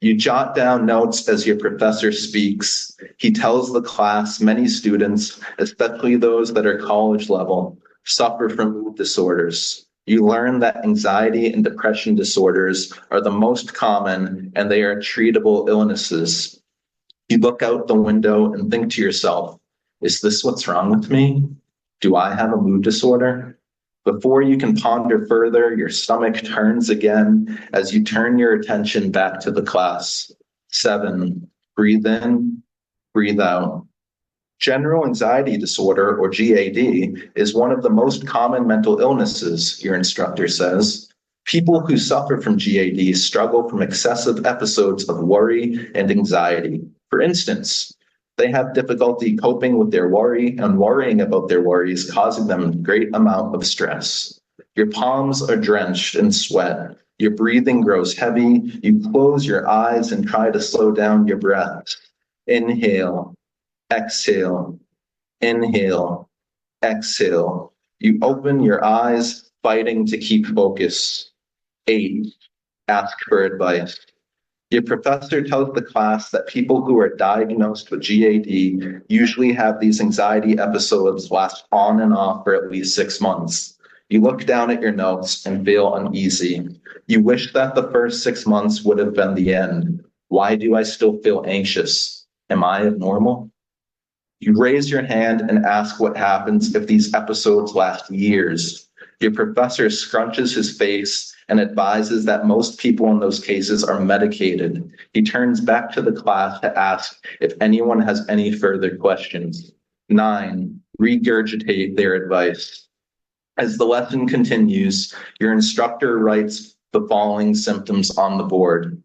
You jot down notes as your professor speaks. He tells the class many students, especially those that are college level, suffer from mood disorders. You learn that anxiety and depression disorders are the most common and they are treatable illnesses. You look out the window and think to yourself, is this what's wrong with me? Do I have a mood disorder? Before you can ponder further, your stomach turns again as you turn your attention back to the class. 7, breathe in, breathe out. General anxiety disorder, or GAD, is one of the most common mental illnesses, your instructor says. People who suffer from GAD struggle from excessive episodes of worry and anxiety. For instance, they have difficulty coping with their worry, and worrying about their worries causing them a great amount of stress. Your palms are drenched in sweat. Your breathing grows heavy. You close your eyes and try to slow down your breath. Inhale. Exhale. Inhale, exhale. You open your eyes, fighting to keep focus. 8, ask for advice. Your professor tells the class that people who are diagnosed with GAD usually have these anxiety episodes last on and off for at least 6 months. You look down at your notes and feel uneasy. You wish that the first 6 months would have been the end. Why do I still feel anxious? Am I abnormal? You raise your hand and ask what happens if these episodes last years. Your professor scrunches his face and advises that most people in those cases are medicated. He turns back to the class to ask if anyone has any further questions. 9, regurgitate their advice. As the lesson continues, your instructor writes the following symptoms on the board: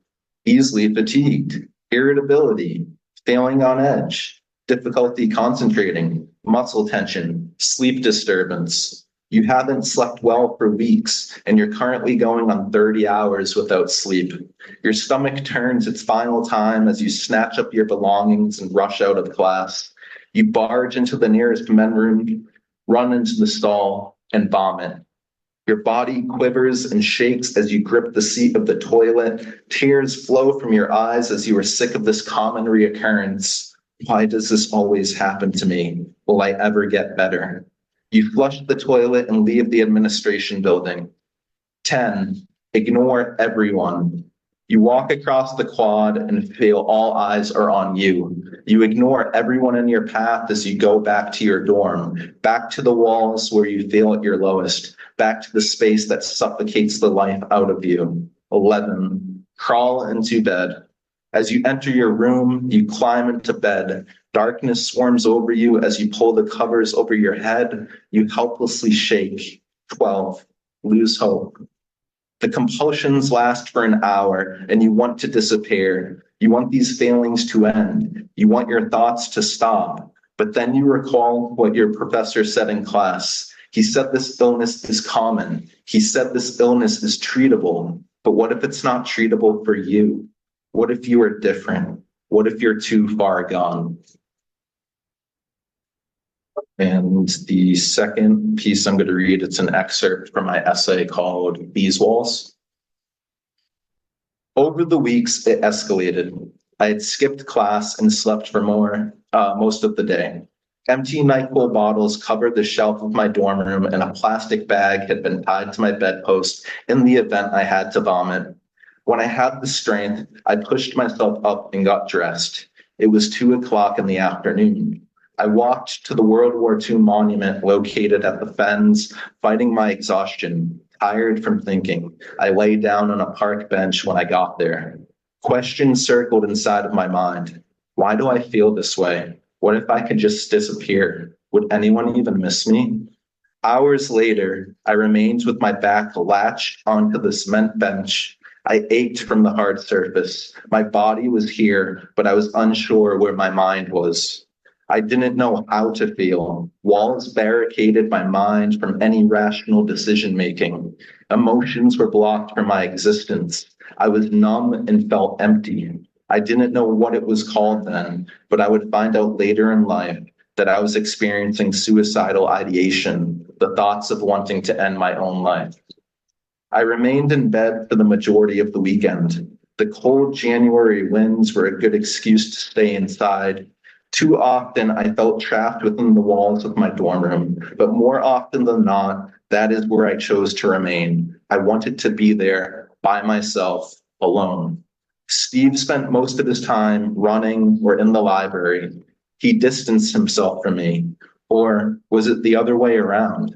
easily fatigued, irritability, feeling on edge, difficulty concentrating, muscle tension, sleep disturbance. You haven't slept well for weeks, and you're currently going on 30 hours without sleep. Your stomach turns its final time as you snatch up your belongings and rush out of class. You barge into the nearest men's room, run into the stall, and vomit. Your body quivers and shakes as you grip the seat of the toilet. Tears flow from your eyes as you are sick of this common reoccurrence. Why does this always happen to me? Will I ever get better? You flush the toilet and leave the administration building. 10, ignore everyone. You walk across the quad and feel all eyes are on you. You ignore everyone in your path as you go back to your dorm, back to the walls where you feel at your lowest, back to the space that suffocates the life out of you. 11, crawl into bed. As you enter your room, you climb into bed. Darkness swarms over you as you pull the covers over your head. You helplessly shake. 12, lose hope. The compulsions last for an hour and you want to disappear. You want these failings to end. You want your thoughts to stop. But then you recall what your professor said in class. He said this illness is common. He said this illness is treatable. But what if it's not treatable for you? What if you are different? What if you're too far gone? And the second piece I'm going to read, it's an excerpt from my essay called These Walls. Over the weeks, it escalated. I had skipped class and slept for most of the day. Empty NyQuil bottles covered the shelf of my dorm room, and a plastic bag had been tied to my bedpost in the event I had to vomit. When I had the strength, I pushed myself up and got dressed. It was 2:00 in the afternoon. I walked to the World War II monument located at the Fens, fighting my exhaustion, tired from thinking. I lay down on a park bench when I got there. Questions circled inside of my mind. Why do I feel this way? What if I could just disappear? Would anyone even miss me? Hours later, I remained with my back latched onto the cement bench. I ached from the hard surface. My body was here, but I was unsure where my mind was. I didn't know how to feel. Walls barricaded my mind from any rational decision-making. Emotions were blocked from my existence. I was numb and felt empty. I didn't know what it was called then, but I would find out later in life that I was experiencing suicidal ideation, the thoughts of wanting to end my own life. I remained in bed for the majority of the weekend. The cold January winds were a good excuse to stay inside. Too often, I felt trapped within the walls of my dorm room, but more often than not, that is where I chose to remain. I wanted to be there by myself, alone. Steve spent most of his time running or in the library. He distanced himself from me. Or was it the other way around?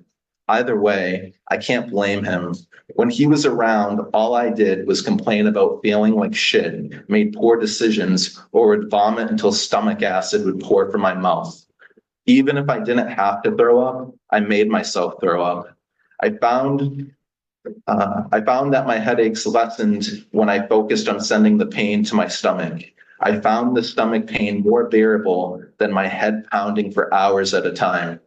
Either way, I can't blame him. When he was around, all I did was complain about feeling like shit, made poor decisions, or would vomit until stomach acid would pour from my mouth. Even if I didn't have to throw up, I made myself throw up. I found that my headaches lessened when I focused on sending the pain to my stomach. I found the stomach pain more bearable than my head pounding for hours at a time.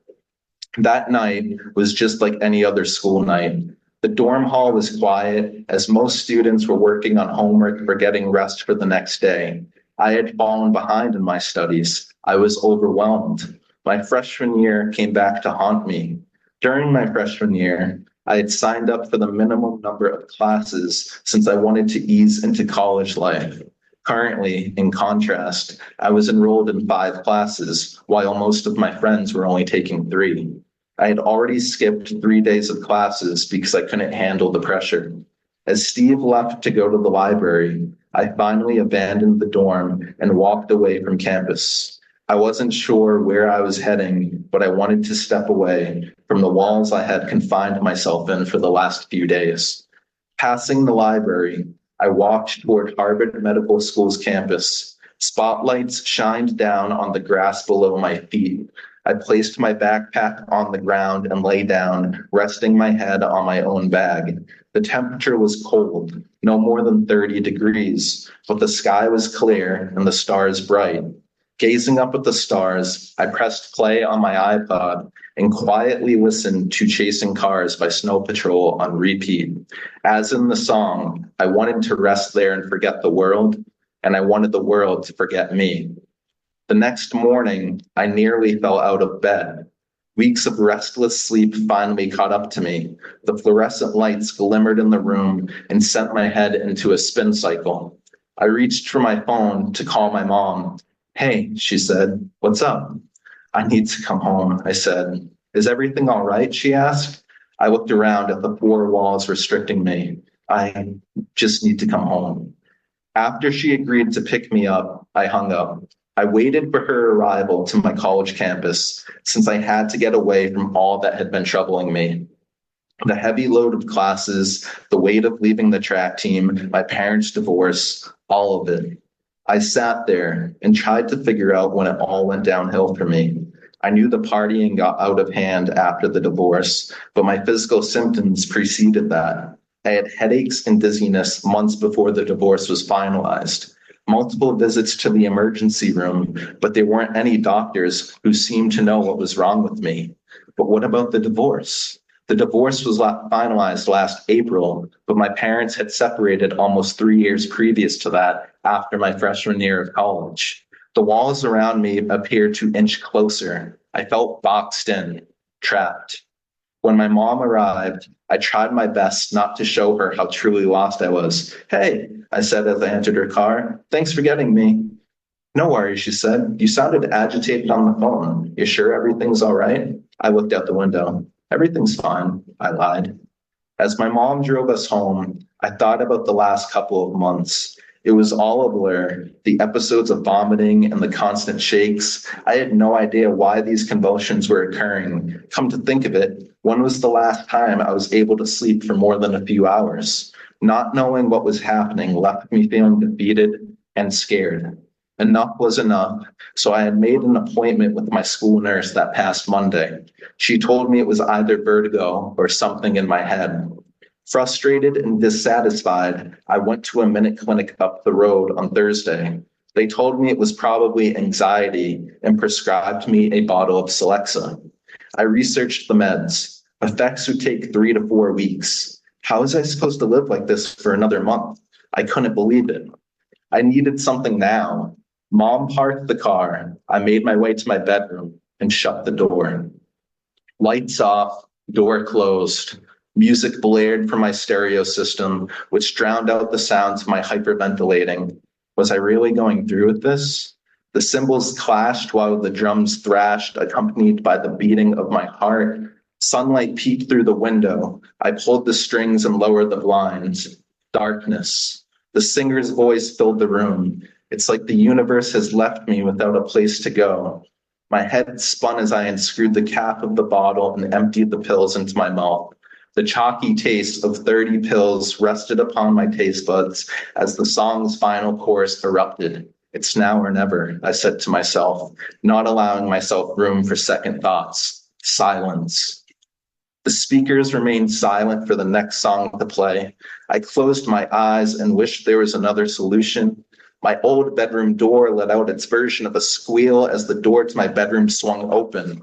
That night was just like any other school night. The dorm hall was quiet, as most students were working on homework or getting rest for the next day. I had fallen behind in my studies. I was overwhelmed. My freshman year came back to haunt me. During my freshman year, I had signed up for the minimum number of classes since I wanted to ease into college life. Currently, in contrast, I was enrolled in 5 classes, while most of my friends were only taking 3. I had already skipped 3 days of classes because I couldn't handle the pressure. As Steve left to go to the library, I finally abandoned the dorm and walked away from campus. I wasn't sure where I was heading, but I wanted to step away from the walls I had confined myself in for the last few days. Passing the library, I walked toward Harvard Medical School's campus. Spotlights shined down on the grass below my feet. I placed my backpack on the ground and lay down, resting my head on my own bag. The temperature was cold, no more than 30 degrees, but the sky was clear and the stars bright. Gazing up at the stars, I pressed play on my iPod and quietly listened to Chasing Cars by Snow Patrol on repeat. As in the song, I wanted to rest there and forget the world, and I wanted the world to forget me. The next morning, I nearly fell out of bed. Weeks of restless sleep finally caught up to me. The fluorescent lights glimmered in the room and sent my head into a spin cycle. I reached for my phone to call my mom. "Hey," she said, "what's up?" "I need to come home," I said. "Is everything all right?" she asked. I looked around at the 4 walls restricting me. "I just need to come home." After she agreed to pick me up, I hung up. I waited for her arrival to my college campus since I had to get away from all that had been troubling me. The heavy load of classes, the weight of leaving the track team, my parents' divorce, all of it. I sat there and tried to figure out when it all went downhill for me. I knew the partying got out of hand after the divorce, but my physical symptoms preceded that. I had headaches and dizziness months before the divorce was finalized. Multiple visits to the emergency room, but there weren't any doctors who seemed to know what was wrong with me. But what about the divorce? The divorce was finalized last April, but my parents had separated almost 3 years previous to that after my freshman year of college. The walls around me appeared to inch closer. I felt boxed in, trapped. When my mom arrived, I tried my best not to show her how truly lost I was. "Hey," I said as I entered her car, "thanks for getting me." "No worries," she said. "You sounded agitated on the phone. You sure everything's all right?" I looked out the window. "Everything's fine," I lied. As my mom drove us home, I thought about the last couple of months. It was all a blur, the episodes of vomiting and the constant shakes. I had no idea why these convulsions were occurring. Come to think of it, when was the last time I was able to sleep for more than a few hours? Not knowing what was happening left me feeling defeated and scared. Enough was enough, so I had made an appointment with my school nurse that past Monday. She told me it was either vertigo or something in my head. Frustrated and dissatisfied, I went to a minute clinic up the road on Thursday. They told me it was probably anxiety and prescribed me a bottle of Celexa. I researched the meds. Effects would take 3 to 4 weeks. How was I supposed to live like this for another month? I couldn't believe it. I needed something now. Mom parked the car. I made my way to my bedroom and shut the door. Lights off, door closed. Music blared from my stereo system, which drowned out the sounds of my hyperventilating. Was I really going through with this? The cymbals clashed while the drums thrashed, accompanied by the beating of my heart. Sunlight peeked through the window. I pulled the strings and lowered the blinds. Darkness. The singer's voice filled the room. It's like the universe has left me without a place to go. My head spun as I unscrewed the cap of the bottle and emptied the pills into my mouth. The chalky taste of 30 pills rested upon my taste buds as the song's final chorus erupted. It's now or never, I said to myself, not allowing myself room for second thoughts. Silence. The speakers remained silent for the next song to play. I closed my eyes and wished there was another solution. My old bedroom door let out its version of a squeal as the door to my bedroom swung open.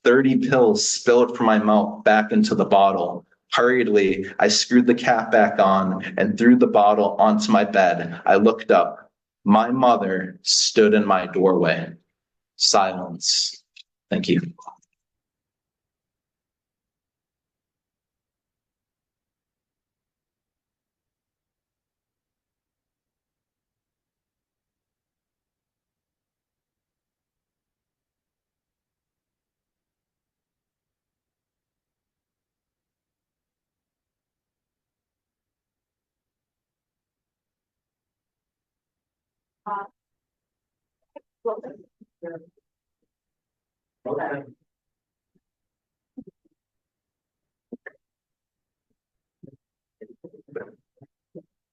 30 pills spilled from my mouth back into the bottle. Hurriedly, I screwed the cap back on and threw the bottle onto my bed. I looked up. My mother stood in my doorway. Silence. Thank you.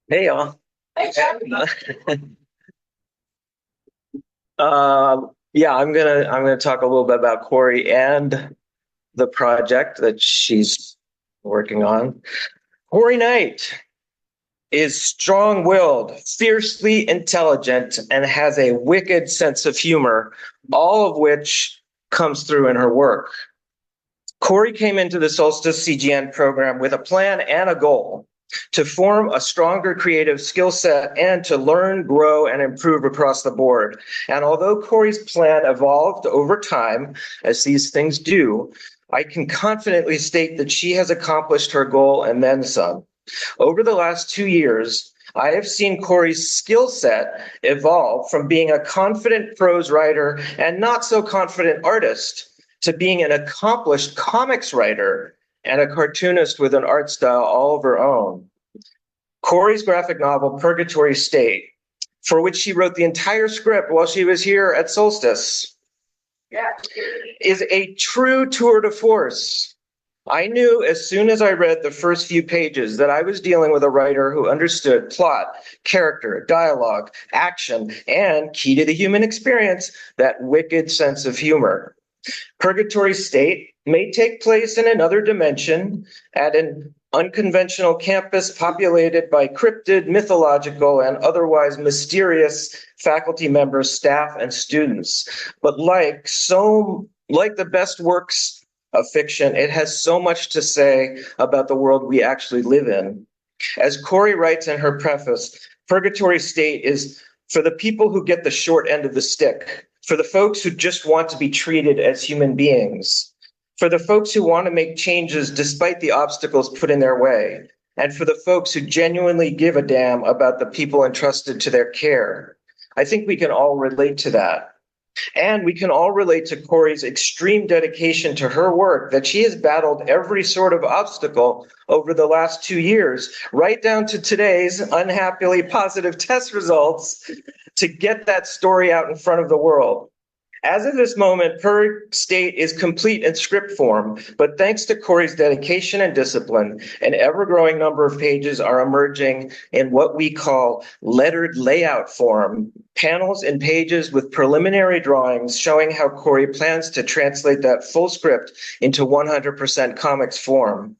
Hey, y'all. Yeah, I'm gonna talk a little bit about Cori and the project that she's working on. Cori Knight is strong-willed, fiercely intelligent, and has a wicked sense of humor, all of which comes through in her work. Cori came into the Solstice CGN program with a plan and a goal to form a stronger creative skill set and to learn, grow, and improve across the board. And although Cori's plan evolved over time, as these things do, I can confidently state that she has accomplished her goal and then some. Over the last 2 years, I have seen Cori's skill set evolve from being a confident prose writer and not so confident artist to being an accomplished comics writer and a cartoonist with an art style all of her own. Cori's graphic novel, Purgatory State, for which she wrote the entire script while she was here at Solstice, is a true tour de force. I knew as soon as I read the first few pages that I was dealing with a writer who understood plot, character, dialogue, action, and, key to the human experience, that wicked sense of humor. Purgatory State may take place in another dimension at an unconventional campus populated by cryptid, mythological, and otherwise mysterious faculty members, staff, and students. But like the best works of fiction, it has so much to say about the world we actually live in. As Cori writes in her preface, Purgatory State is for the people who get the short end of the stick, for the folks who just want to be treated as human beings, for the folks who want to make changes despite the obstacles put in their way, and for the folks who genuinely give a damn about the people entrusted to their care. I think we can all relate to that. And we can all relate to Cori's extreme dedication to her work, that she has battled every sort of obstacle over the last 2 years, right down to today's unhappily positive test results, to get that story out in front of the world. As of this moment, Purg State is complete in script form, but thanks to Cori's dedication and discipline, an ever-growing number of pages are emerging in what we call lettered layout form, panels and pages with preliminary drawings showing how Cori plans to translate that full script into 100% comics form.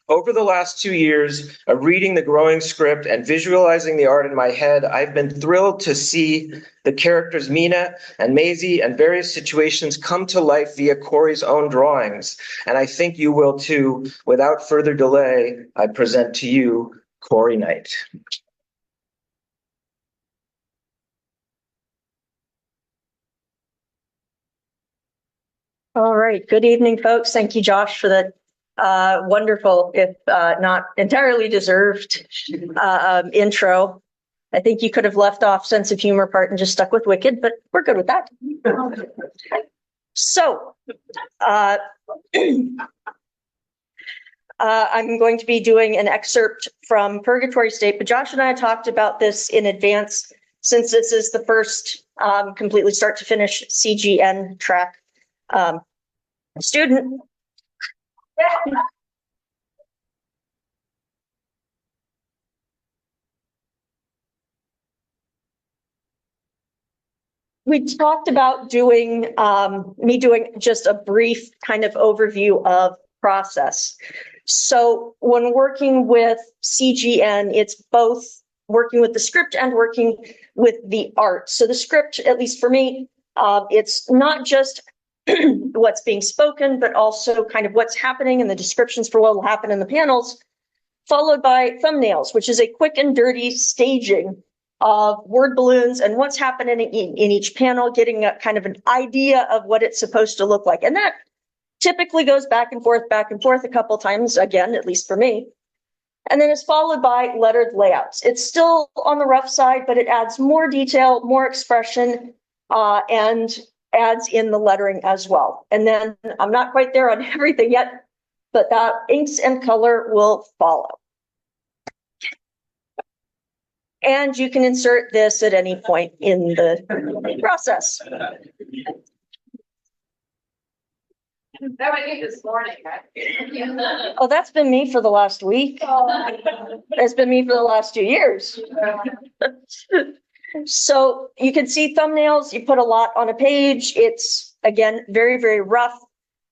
Over the last 2 years of reading the growing script and visualizing the art in my head, I've been thrilled to see the characters Mina and Maisie and various situations come to life via Cori's own drawings. And I think you will too. Without further delay, I present to you Cori Knight. All right. Good evening, folks. Thank you, Josh, for the wonderful, if not entirely deserved intro. I think you could have left off sense of humor part and just stuck with wicked, but we're good with that. So I'm going to be doing an excerpt from Purgatory State, but Josh and I talked about this in advance since this is the first completely start to finish CGN track student. We talked about doing me doing just a brief kind of overview of process. So when working with CGN, it's both working with the script and working with the art. So the script, at least for me, it's not just what's being spoken, but also kind of what's happening and the descriptions for what will happen in the panels, followed by thumbnails, which is a quick and dirty staging of word balloons and what's happening in each panel, getting a kind of an idea of what it's supposed to look like. And that typically goes back and forth a couple times, again, at least for me. And then it's followed by lettered layouts. It's still on the rough side, but it adds more detail, more expression, and adds in the lettering as well. And then I'm not quite there on everything yet, but that inks and color will follow. And you can insert this at any point in the process. That might be this morning, right? Oh, that's been me for the last week. It's been me for the last 2 years. So you can see thumbnails, you put a lot on a page. It's, again, very, very rough.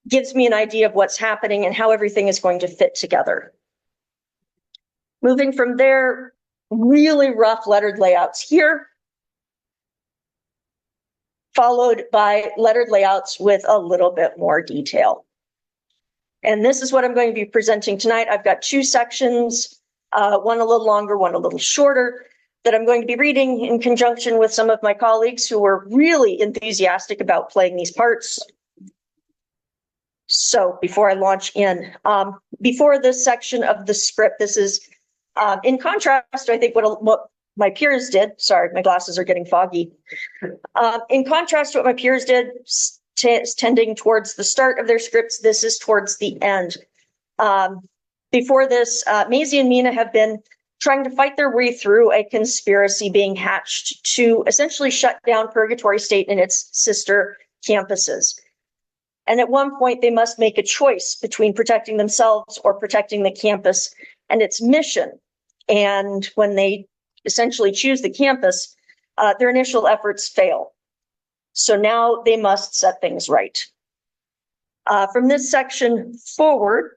Gives me an idea of what's happening and how everything is going to fit together. Moving from there, really rough lettered layouts here, followed by lettered layouts with a little bit more detail. And this is what I'm going to be presenting tonight. I've got 2 sections, one a little longer, one a little shorter, that I'm going to be reading in conjunction with some of my colleagues who were really enthusiastic about playing these parts. So before I launch in, before this section of the script, this is in contrast, I think what my peers did. Sorry, my glasses are getting foggy. In contrast to what my peers did, tending towards the start of their scripts, this is towards the end. Before this, Maisie and Mina have been trying to fight their way through a conspiracy being hatched to essentially shut down Purgatory State and its sister campuses. And at one point, they must make a choice between protecting themselves or protecting the campus and its mission. And when they essentially choose the campus, their initial efforts fail. So now they must set things right. From this section forward,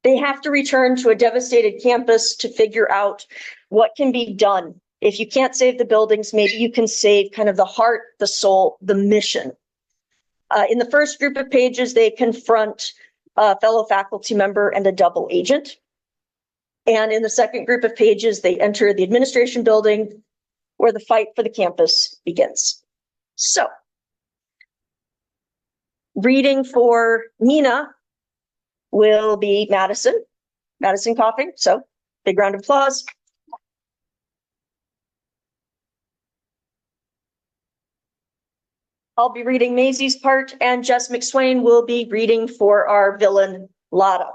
they have to return to a devastated campus to figure out what can be done. If you can't save the buildings, maybe you can save kind of the heart, the soul, the mission. In the first group of pages, they confront a fellow faculty member and a double agent. And in the second group of pages, they enter the administration building where the fight for the campus begins. So, reading for Nina will be Madison Coffing. So, big round of applause. I'll be reading Maisie's part, and Jess McSwain will be reading for our villain, Lotta.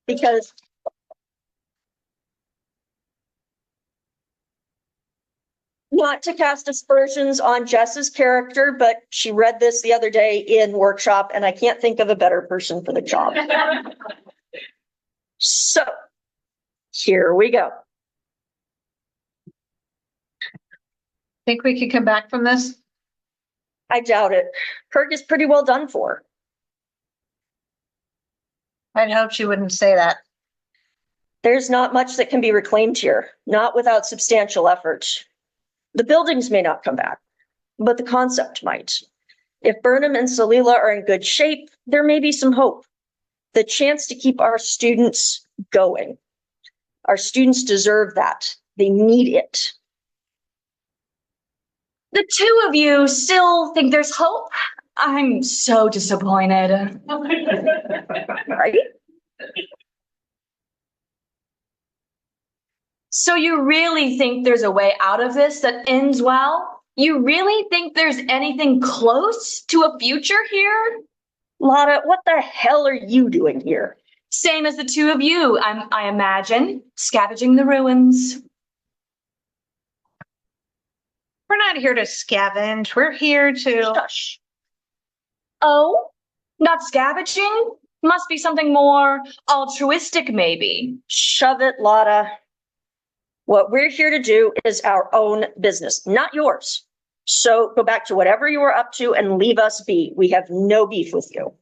Because not to cast aspersions on Jess's character, but she read this the other day in workshop, and I can't think of a better person for the job. So, here we go. Think we could come back from this? I doubt it. Kirk is pretty well done for. I'd hope you wouldn't say that. There's not much that can be reclaimed here, not without substantial effort. The buildings may not come back, but the concept might. If Burnham and Salila are in good shape, there may be some hope. The chance to keep our students going. Our students deserve that. They need it. The 2 of you still think there's hope? I'm so disappointed. Right? So you really think there's a way out of this that ends well? You really think there's anything close to a future here? Lotta, what the hell are you doing here? Same as the 2 of you, I imagine, scavenging the ruins. We're not here to scavenge. We're here to... Shush. Oh, not scavenging? Must be something more altruistic, maybe. Shove it, Lotta. What we're here to do is our own business, not yours. So go back to whatever you were up to and leave us be. We have no beef with you.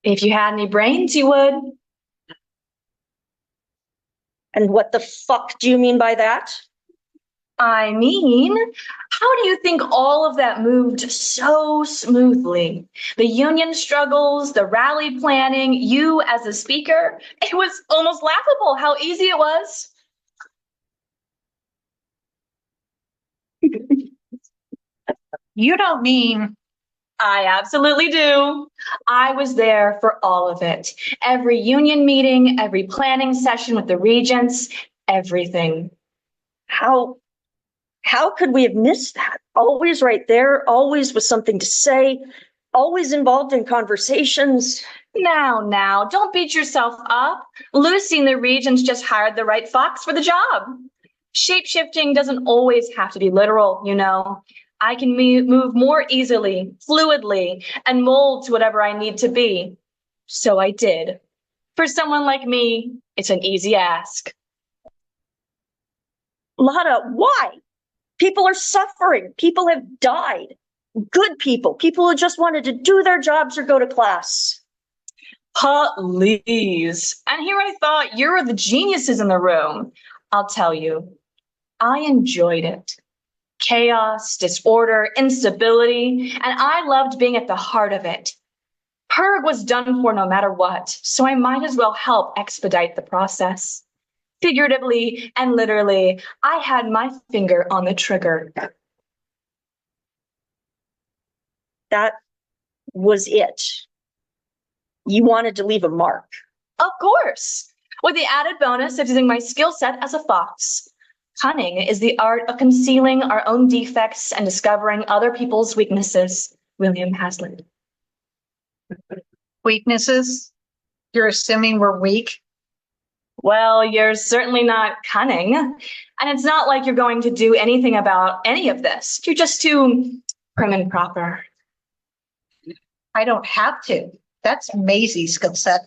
If you had any brains, you would. And what the fuck do you mean by that? I mean, how do you think all of that moved so smoothly? The union struggles, the rally planning, you as a speaker, it was almost laughable how easy it was. You don't mean, I absolutely do. I was there for all of it. Every union meeting, every planning session with the regents, everything. How could we have missed that? Always right there, always with something to say, always involved in conversations. Now, don't beat yourself up. Lucy and the regents just hired the right fox for the job. Shape-shifting doesn't always have to be literal, you know. I can move more easily, fluidly, and mold to whatever I need to be. So I did. For someone like me, it's an easy ask. Lotta, why? People are suffering. People have died. Good people who just wanted to do their jobs or go to class. Please. And here I thought you were the geniuses in the room. I'll tell you, I enjoyed it. Chaos, disorder, instability, and I loved being at the heart of it. Purg was done for no matter what, so I might as well help expedite the process. Figuratively and literally, I had my finger on the trigger. That was it. You wanted to leave a mark. Of course, with the added bonus of using my skill set as a fox. Cunning is the art of concealing our own defects and discovering other people's weaknesses. William Hazlitt. weaknesses? You're assuming we're weak? Well, you're certainly not cunning. And it's not like you're going to do anything about any of this. You're just too prim and proper. I don't have to. That's Maisie's skill set.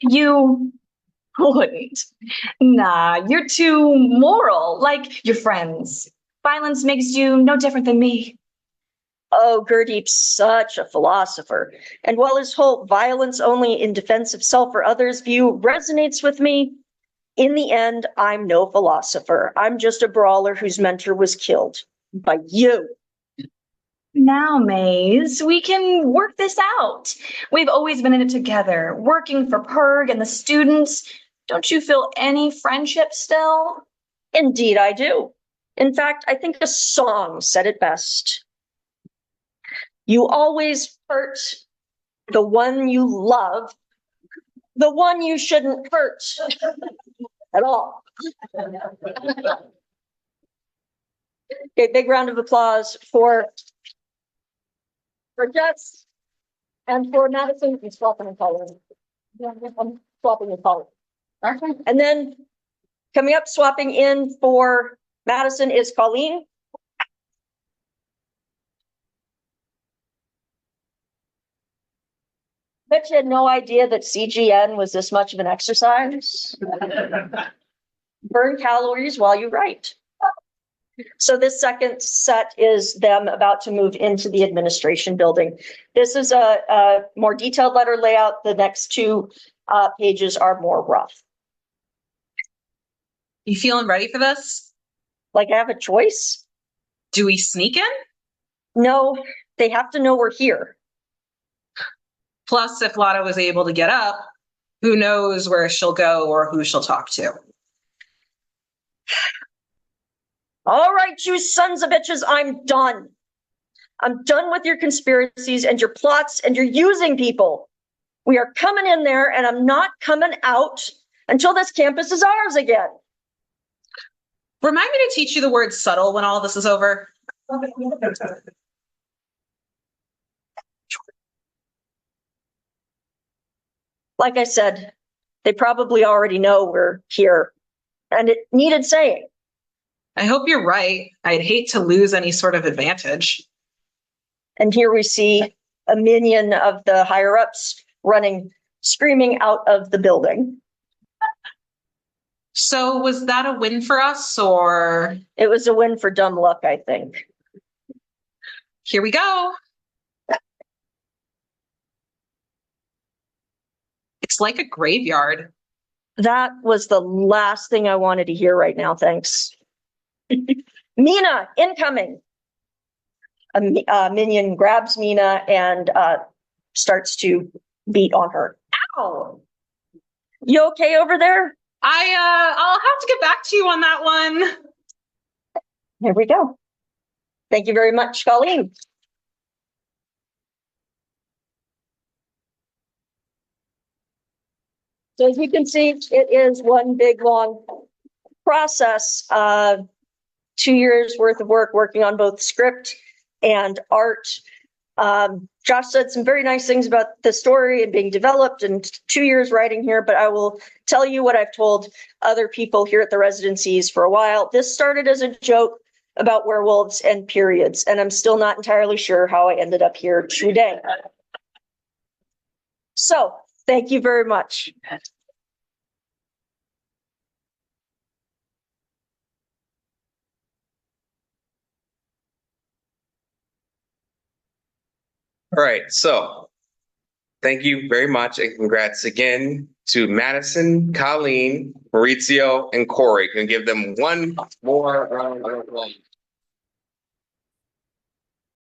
You wouldn't. Nah, you're too moral, like your friends. Violence makes you no different than me. Oh, Gurdeep's such a philosopher. And while his whole violence only in defense of self or others view resonates with me, in the end, I'm no philosopher. I'm just a brawler whose mentor was killed by you. Now, Maze, we can work this out. We've always been in it together, working for Purg and the students. Don't you feel any friendship still? Indeed, I do. In fact, I think a song said it best. You always hurt the one you love, the one you shouldn't hurt at all. Okay, big round of applause for Jess and for Madison. I'm swapping and calling. I'm swapping and calling. And then coming up, swapping in for Madison is Colleen. Bet you had no idea that CGN was this much of an exercise. Burn calories while you write. So this second set is them about to move into the administration building. This is a more detailed letter layout. The next two pages are more rough. You feeling ready for this? Like I have a choice? Do we sneak in? No, they have to know we're here. Plus, if Lotta was able to get up, who knows where she'll go or who she'll talk to. All right, you sons of bitches, I'm done. I'm done with your conspiracies and your plots and your using people. We are coming in there and I'm not coming out until this campus is ours again. Remind me to teach you the word subtle when all this is over. Like I said, they probably already know we're here, and it needed saying. I hope you're right. I'd hate to lose any sort of advantage. And here we see a minion of the higher ups running, screaming out of the building. So was that a win for us, or? It was a win for dumb luck, I think. Here we go. It's like a graveyard. That was the last thing I wanted to hear right now. Thanks. Mina, incoming. Minion grabs Mina and starts to beat on her. Ow! You okay over there? I'll have to get back to you on that one. Here we go. Thank you very much, Colleen. So as you can see, it is one big long process. 2 years worth of work working on both script and art. Josh said some very nice things about the story and being developed and 2 years writing here, but I will tell you what I've told other people here at the residencies for a while. This started as a joke about werewolves and periods, and I'm still not entirely sure how I ended up here today. So thank you very much. All right, so thank you very much and congrats again to Madison, Colleen, Maurizio, and Cori. Can give them one more round of applause.